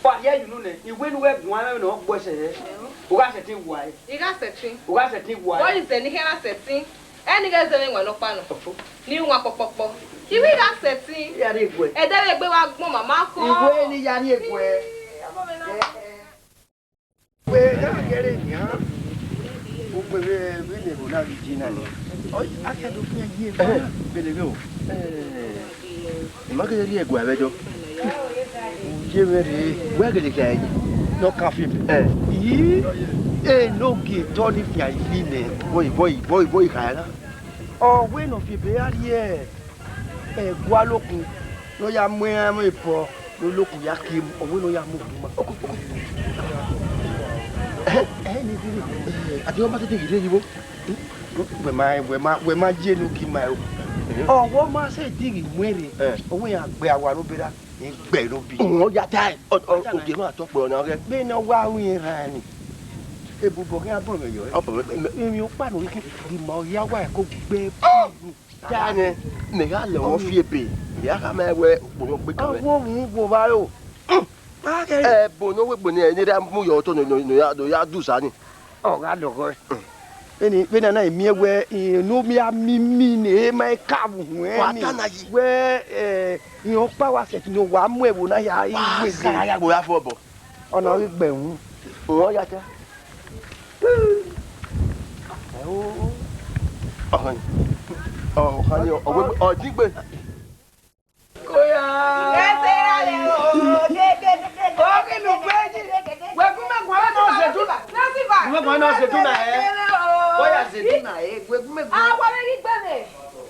Wà á yẹ ìlú nẹ. Ìwé ni wẹ́ gùn á rìn náà gbọ́ ẹsẹ̀ yẹ. Ùrà sẹ̀tì wà ẹ̀. Ùrà sẹ̀tì wà ẹ̀. Wọ́n ìṣẹ̀ ní kẹ́rà sẹ̀tì. Ẹni kẹ́ sẹ́ni wà lọ́pàá nà. Ní wọn pọ̀pọ̀pọ̀. Ìwé ìrà sẹ̀tì. Ẹ̀dẹ́rẹ́ gbé wa gbọ́n màmá kọ́. Ìwé ni yàrá ègbò ẹ̀. Pé dákẹ́rẹ́ ní á ó pé bẹ́ẹ̀ bò náà jí náà ni akẹ́dọ̀ fún ẹ̀yí ẹ̀kọ́ náà bẹ̀rẹ̀ o ìmọ̀kẹ́lẹ́ ní ẹ̀gbọ́n àbẹ́jọ́ yé wẹ́rẹ́ wẹ́gẹ̀dẹ̀ kẹ́ ẹ̀yìn náà káfí yìí ẹ̀ n'oge tọ́ ní fi àyè nẹ̀ bọ́ ìkàyà náà ọ̀wé nà fi bẹ́ẹ̀ á rí ẹ̀gbọ́n alókun ló yà mú ẹ̀mú ìpọ̀ lólókun yà kí ọ̀wé ló yà mú òkú mọ́. Àti wọ́n bá tètè yìí léyìí wó wẹ̀ máa jẹ́ inú kí n máa o ọwọ́ máa ṣe ìdírí mwẹ́rẹ̀ owó yẹn àgbẹ̀ àwọn arúgbéra ní gbẹ̀ ló bí. Wọ́n yà tá ẹ̀ òkè máa tọ́pọ̀ ọ̀nà rẹ̀. Bẹ́ẹ̀ náà wá àwọn yẹn ra ni ebùbọ̀ kí á bọ̀ mẹ́yọ̀ ẹ̀ èmi ò pàdé orí kí ìmọ̀ ọ̀yá wà ẹ̀ kó gbẹ bọ́ọ̀lù. Táyà mẹ̀yà lẹ̀ wọ́n fi èpè ìyá ká máa wẹ òpònà gbé kàwé. Àwọn òun wò bá yò. Bono we bone ni da mu yo to no ya du sa ni. O ga dogo. Eni na emi ewe no mi amimi ni ma ka bu hu ni. We yan pa wa se ti no wa mu ewo na ya iwe se. Ya go ya fo bo. Ona wi gbe hu. O ya ta. Oh hani o digbe. Koya. Ese ale o. Oke no gbeji. We kuma kwa na setuna. Nasiba. We kuma na setuna Oya setuna we kuma. Ah, wa ni gbeme.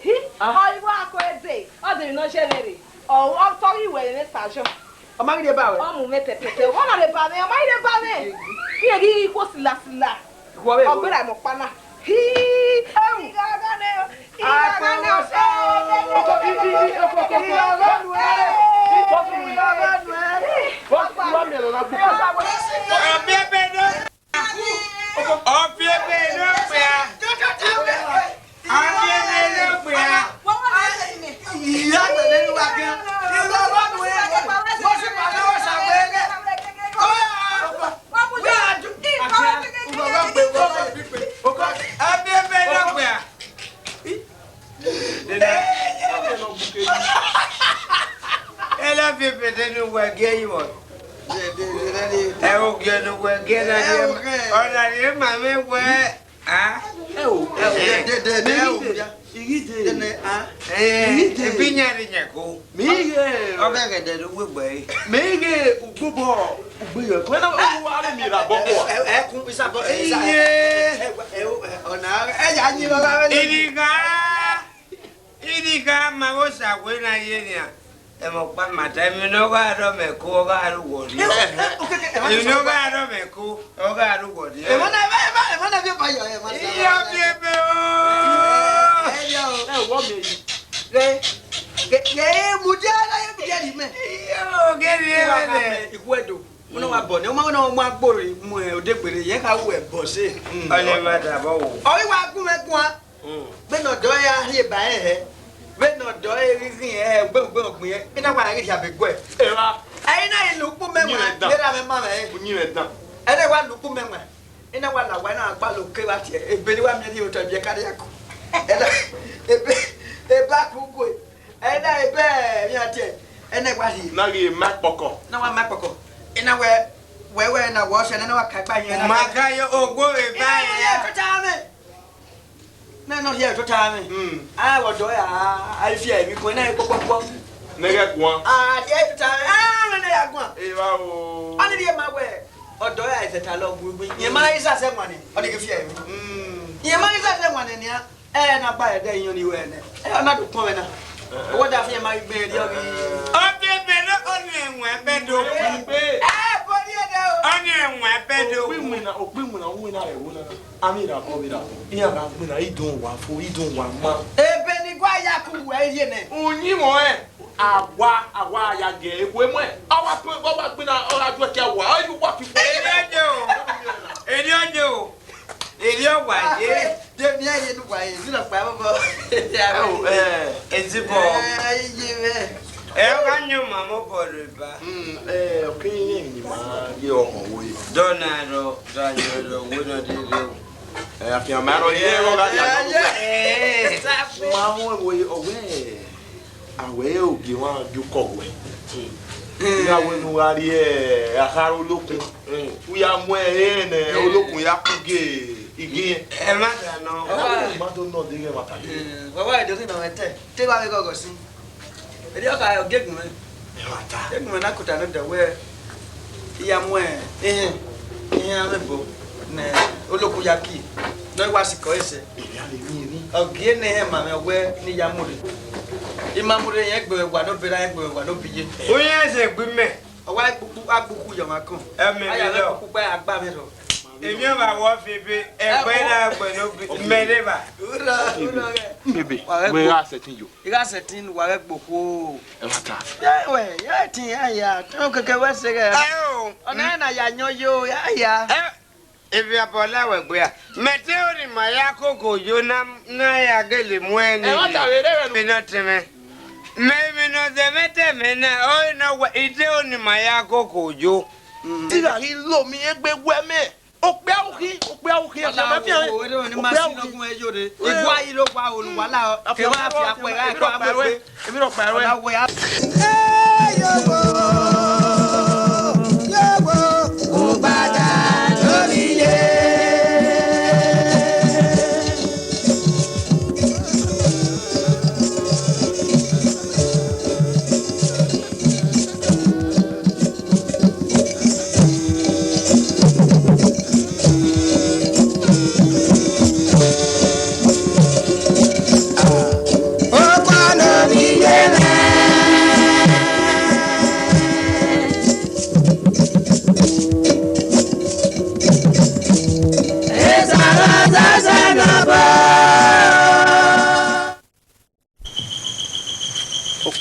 Hi. O iwo akoeze. O de no shenere. O to iwe ni station. O ma gide ba we. O mu me pepete. O na le ba me, o ma ide ba me. Ki e gi ko sila. O gbera mo pa na. Hi. Ewu. Gaga ne. o que no we get ona ni mame we ah pinyari nyako oga de do we boy mege ugobo ubeyo kwena wale mira bobo kun isa bo isa ona ya nyi baba Idiga magosa kwena yenia emo pa mata mi no ga do me ko ga ru wori mi no ga do me ko o ga ru wori e mana bi ba yo e mana yo bi be o wo me ke mujala ye bi me yo ge ni ikuedo uno wa bo ni o ma gboro mu e odegbere ye ka wo e bo se ole ma da bo wo o wi wa gun me kun be no do ya he ba he be no do e rin gbogbo ogbin e ina wa ri ya be gwe e wa ai na ilu pu me wa le ra me ma me bunyi re dan e le wa lu pu me wa ina wa la wa na gba lo ke wa ti e be ni wa mi ni o to bi e ka ya ko e ba ku ku e na e be mi ati e na gba si na ri makpoko na wa makpoko ina we na wo se na wa ka gba yen na maka yo ogbo e ba ya to ta me na no here to ta me ah wo do ya ai fi e mi ko na e popo nege kwa ye to ta na ya gwa e wa o ani die ma we odo ya ise ta lo gbugbu ye ma isa se nwane o de ke fi e mi ye ma isa se nwane ni na ba e de yin ni we ne na do pon we na o da fi ye ma gbe ri o bi o bi be no onu enwe be do bo ni e de o onu enwe be do opin na won na re wo na ami ra ko bi da iya ga gbe na idun wa ma ebe ni gwa ya ku we ye ne unyi mo àwa ya ge ewe mo àwa gbe na ora do ke wa ayu wa fi fo eri owa ye de mi aye nu wa ye si na pa bo ezibo ye me o ka nyu mama bodo ba okin ni ma ye omo wo yi donaro danyo wo no de de afian maro ye o ga ye ma wo yi owe awe ogi wan ju kowe ya we nu ari akara olokun uya mu ne olokun ya kuge igi e ma da no ma do no de ge mata baba e do na mete te ba me gogo si e di o ka o gegun me e mata gegun me na kuta no de we iya mu amebo ne olokun ya ki no wa si ko ese ya le mi ogie ne he ma me we ni ya mu imamure yen gbe wa no bera yen gbe wa no biye o yen se gbe me o wa agbuku yo ma kan e me lo ku pe agba me ro èmi o ba wo febe e pe na gbe no bi me le ba ura bebe we ra setin yo ira setin wa re gboko e mata ya tin ya to keke wa se ga ayo ona na ya nyo yo ya ebi abola we gbe a mete o ni ma ya koko yo na ya gele mu eni e mata we re mi no teme me no de mete me na o na wa ide o ni ma ya koko yo ti la ri lo mi egbe we me o pe awuki e ma fi an o ni ma si logun e yo de igwa yi lo pa oluwa la ke wa fi ape ra ko amogbe èmi ro pa we la we yo o bada lórí ye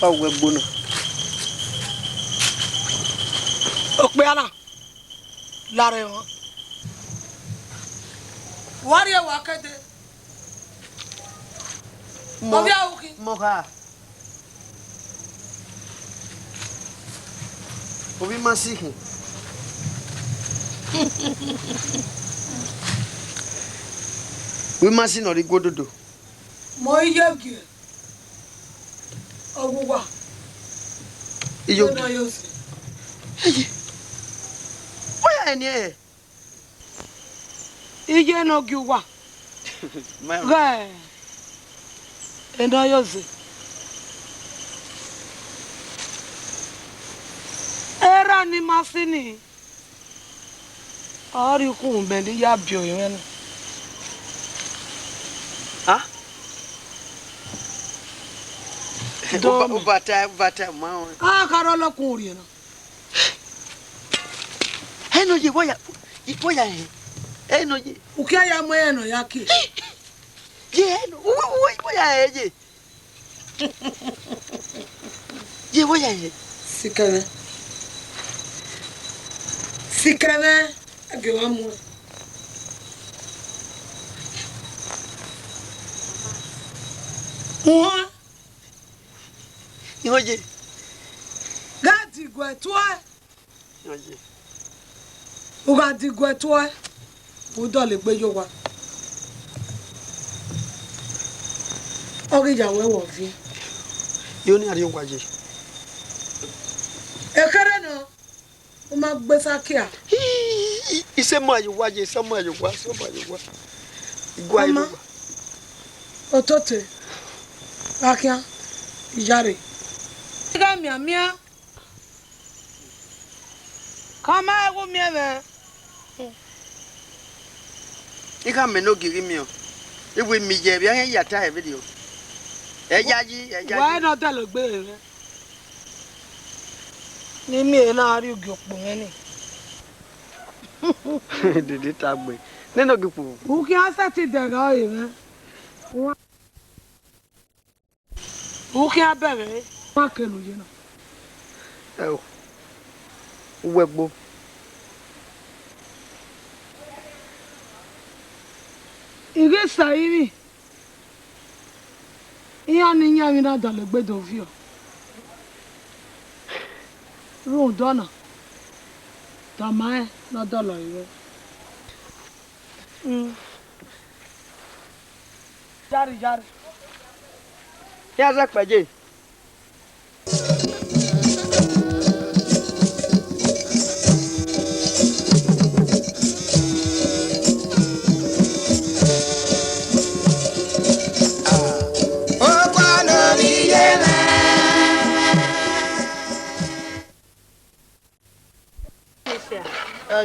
pa we gbona o pe ara láre wọn wari e wa kede mo bi awuki mo ka obi masihi we masi no ri gododo mo yegi ogugwa iyo na yosi ni ije no giwa ga endo yoze era ni masini ari ku be ni ya bio yen ah Bata mao. Ah, Carola Curia. Eno je boya. Ipoya he. Eno je. Ukiaya mweno yaki. Je, boya he je. Je boya he. Sikana. Agewa mwe. Mwa. Ngoje. Gadi gwetwa. Ngoje. Ugadi gwetwa. Udole gbejo wa. Ogija we wo fi. Yo ni ari ngwaje. Ekere no. O ma gbe sakia. Ise mo ayo waje, se mo ayo wa. Igwa ilu. Otote. Akia. Ijare. Mia. Come on, mia. Ika me no giri mi o. Ewe mi je bi an yata e video. Ejaji. Why not tell ogbe re? Ni mi na ari ogi opo yen ni. Dede tagbe. Neno gipo. U ki aseti dega o yen. U ki abere. Wa kelu je na. Wegbo. Ige sairi. Iya ni nya mi na dale gbe do fi o. Ru dona. Tamae na dolo iwe. Jari. Ya za peje.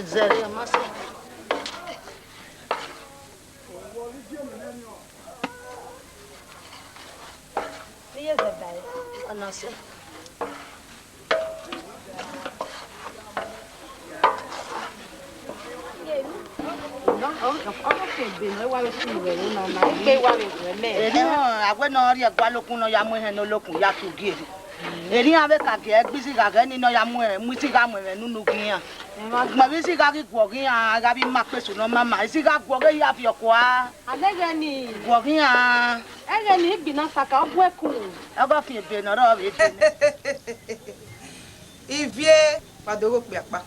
Zero masa. Iya zebay. Anase. Agwe no ri egwa lokun no ya mu he no lokun ya tugi. Eri ave ka ke gbisi ka ke ni no ya mu e mu ti ka mu e nunu kian. Ma bi si ka ki gwo kian ga bi ma pesu no mama si ka gwo ke ya fi okwa. Adege ni. Gwo kian. Ege ni bi na saka ogwe ku. Ego fi ebe no ro be. Ivie padogo pe apa.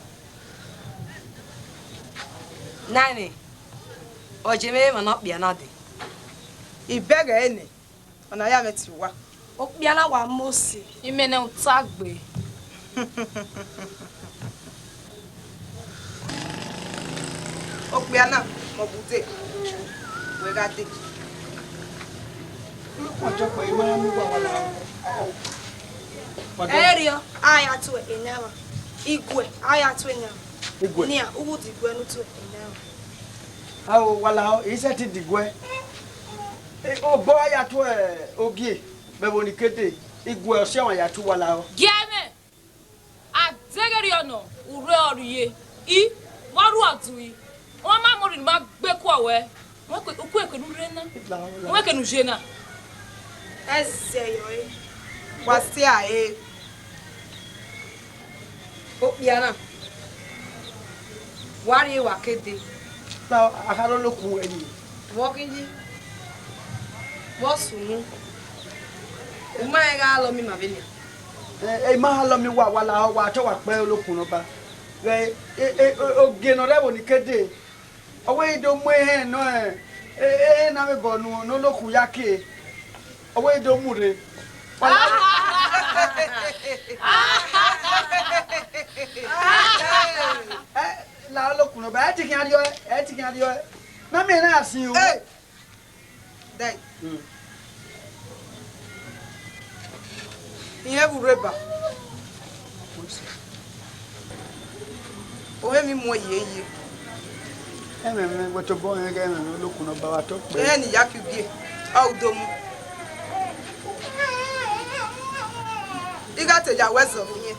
Nani. Ojeme ma no bia na de. Ibege ene. Ona ya meti wa. Okpiana wa mosi. Imene utagbe. Okpiana mo bute. We ga de. Ojo pe ma mu wa wala. Erio aya tu enema. Igwe aya tu enema. Igwe. Nia uwu digwe nu tu enema. Awo wala ise ti digwe. O bo ya to ogie. Bebo ni kete igwe ose won ya tu wala o. Gieme. Adegeri ono ure oriye. I waru atui. Wọ́n máa mọ̀ rí ni máa gbé kú ọ̀wẹ́. Wọ́n kú èkó ní rẹ̀ náà. Wọ́n èkó ní ṣe náà. Ẹsẹ̀ yọ̀ ẹ́. Wá sí àyè. Okpiana. Wá rí ìwà kéde. Na akaro lokun eni. Wọ́n kí yí. Wọ́n sùnú. O máa ń ga lọ mi màbí ni. Ma lo mi wa wala wa to wa pe olokun no ba. Re ogie no rebo ni kede. Owe do mu he no na me bonu no lokun yake. Owe do mu re. la lo kuno ba ti kan dio e ti kan dio na me na asin o dai iye bu reba o mi mo yeye me wato bo en ga me lo kuno ba wato e ni ya kibie o domu iga teja wezo fiye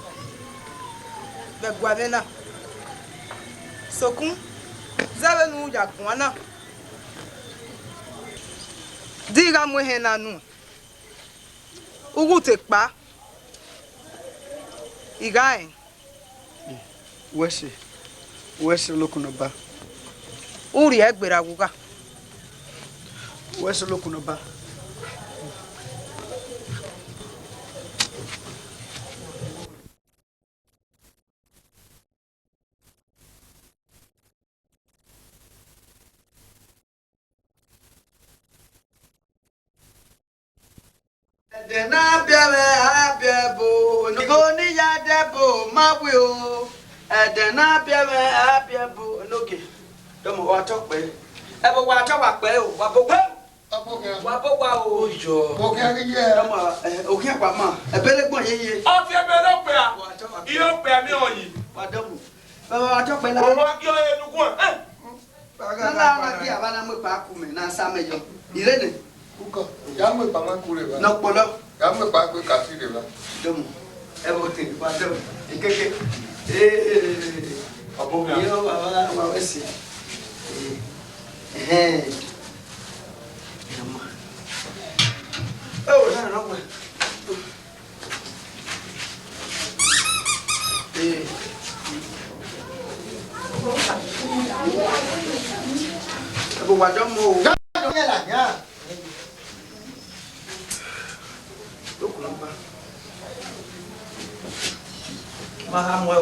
be gwa me na sokun zabe nu ya kun na diga mo he na nu ugu te pa iga en wese lo kuno ba uri egbera guga wese lo kuno ba Dena biabe abiabo nigoni ya debo mawe o dena biabe abiabo noge domo wa tope ebo wa to wa pe o wa bo wa bo wa o jo Mo ke ri ye. domo o ki pa ma ebele gbon yeye o fi ebele pe a iyo pe mi oyin wa domo baba wa tope la o wa ki o enugun na na ki abana mo pa ku me na sa mejo irene Uko, ya mo pa ma kure ba. no polo Ya mo pa ko ka si de ba. domo ebo te wa domo ikeke abo ga yo wa wesi oh na no wa ebo wa domo Ya ye la ya. Mahamwe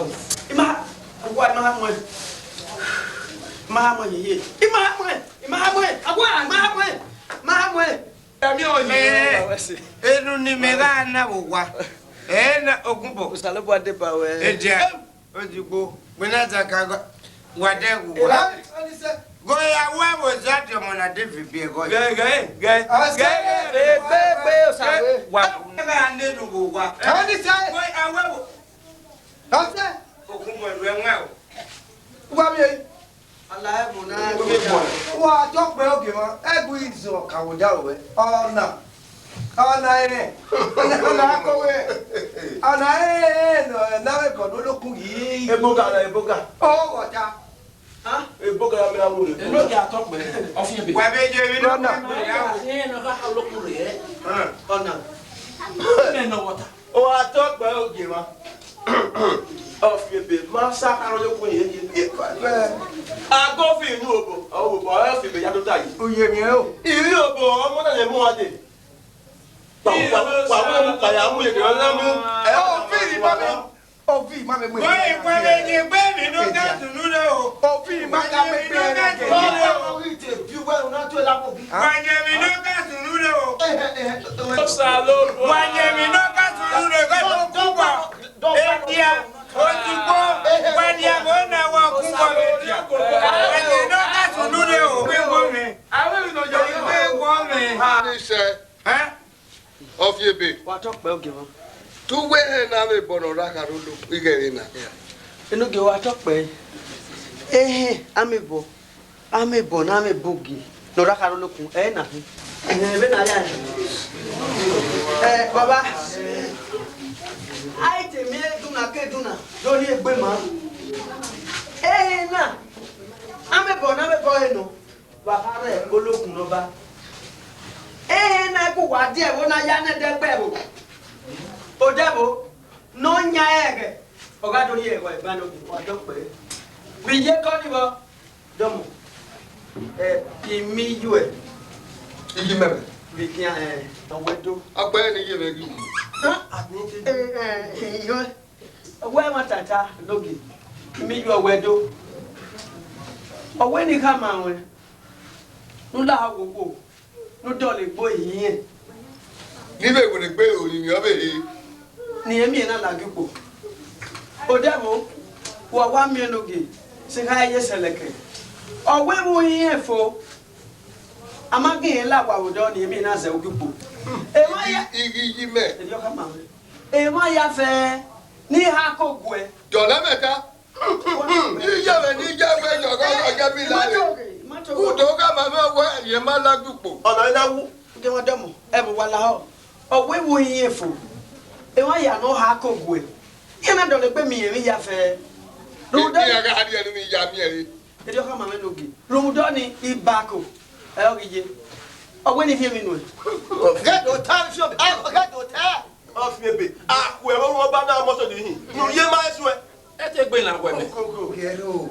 mi oyin enu ni me ga na wo wa na ogunbo usalobo ade ba we edia odigbo gbena ta ka wa de wo wa go ya wa wo za de mo na de bi go ge osawe wa ga ande nu wo wa ani sai go awe wo ase ogunbo ru enwa o wa mi Allah mo na wa to pe oge mo egu izo kawuja we ona ere ona kowe ona no na we ko lo kun yi eboga o wota eboga ya mi na wo le eno ki atọpẹ ọfin ebe. wa be je mi no Rona. ẹ na ka olókun rẹ ona ẹ na wọta. o atọpẹ oge ma o fi ebe ma sa karo le kun ye agofin inu obo o fi ebe ya to ta yi oye mi o iri obo ọmọ na le mu ade pa wo pa ya mu ye ke na mu o fi ma me go e kwa be je gbe mi no ga tunu le o o fi ma ka me pe o ri te bi we na to la ko bi wa je mi no ga tunu le o o sa lo wa je mi no ga tunu le go to ku bo edia odigbo wa dia go na wa ku bo edia wa je no ga tunu le o gbe go me awe mi no je gbe go me Ni se eh of ye be. wa to pe oge mo Tu we na me bono ra ka ro lo igere na. enu ge wa to pe amebo na amebogi no ra karo lokun na be na ya baba ai te mi duna ke duna lórí egbe ma na amebo no wa kare olokun no ba na ku wa die wo na ya na de gbe bo o debo no nya ege oga dori ego e ba no wa do pe bi je ko ni bo domo mi yue Igi mebe. bi ki awedo Agba ni ye be gi. yo we ma tata logi mi yue awedo owe ni ka ma we nu la gogo nu do le gbo yin Ni be wo le gbe ori mi obe he. ni emi na la gipo o demo wa mi enoge Singa yeseleke. Owe wo yin fo. Amagi la kwa wodo ni mi na se ogipo. E ma ya igi me. E yo ka ma. E ma ya fe ni ha ko gwe. Dola meta. Ni jawe yo ga bi la le. Ku to ka ma me wo ye ma la dupo. Ona na wu ke wa demo. E bo wala ho. Owe wo yin fo. E ma ya no ha ko gwe. Ye na dole pe mi ya fe. Rudo ya ga hadi enu mi ya mi eri. E yo ka ma me logi. Rudo ni ibako. E o gije. Owe ni fi mi nu. Get the time shop. Get the time. Of me be. Ah, we won ba na mo so de hin. Nu ye ma esu e. E te gbe la we me. Kero.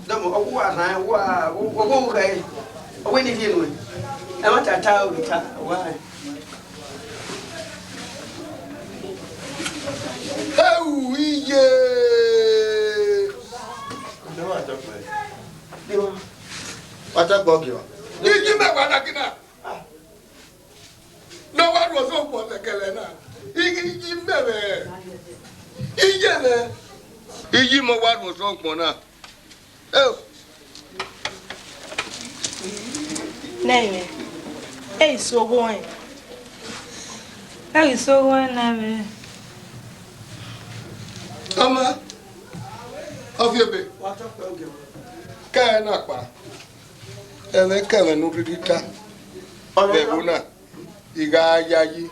Damo owo ara wa owo kai. Owe ni fi nu. E ma tata o ta wa. Ewu iye. No wa talk me. Dewa. Wa talk about you. Igi me wa na kina. No wa ro so po tekele na. Igi mbebe. Ije me. Igi mo wa ro so po na. Nene. Ei, so going. Ei, so going na me. Ama. Ofiebe. Wa talk about you. Ka na pa. Ene ka me no ridita. Bebuna. Iga yayi.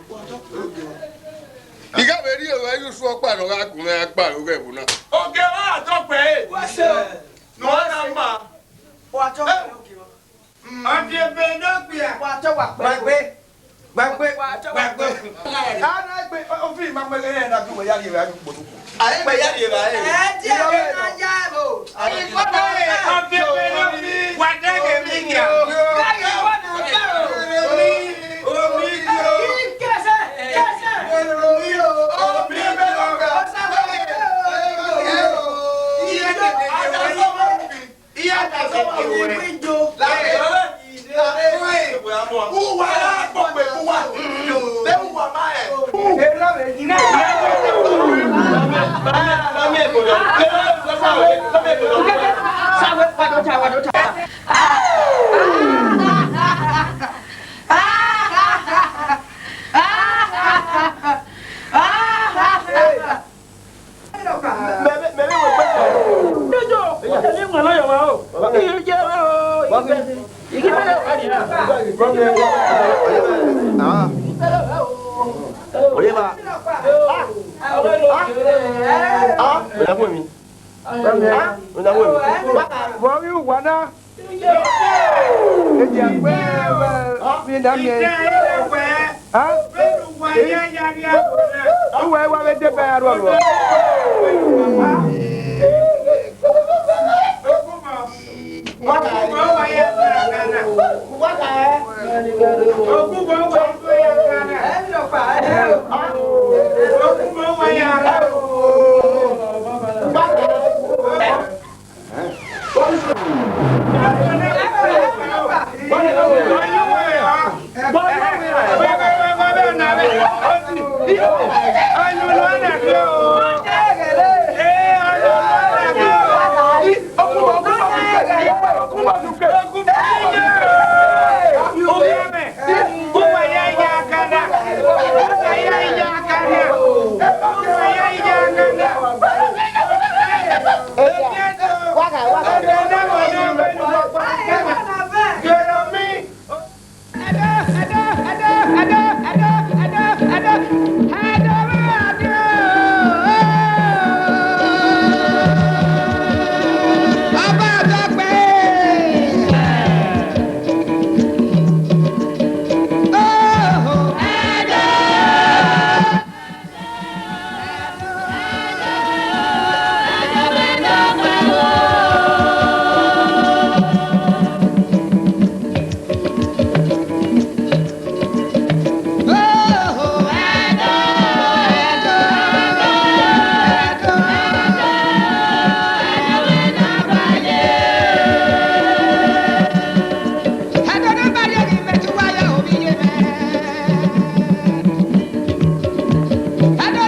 Iga beri o ayu so pa no ga kun agba o bebuna. Oge wa to pe. Wa se. No na ma. Wa talk about you. Ati be no pia. Wa talk wa Gbàgbé. Gbàgbé. Gbàgbé. Ana gbe o fi ma mele he na du mo ya ni ra du po. Aye me ya de ba e. E die ke na ja bo. Ayi ko ta e o fi be no fi. Wa de ke mi ni a. Ka ye wa na ja o. Omi yo. Kese. Kese. Omi yo. Omi be no ga. Iya te ke we. Iya ta so we. La e. Uwa la po pe uwa. Le uwa ma e. E la me ni na. Ba mi e ko lo. Ba mi e ko lo. Sabe pa do ta. Hello.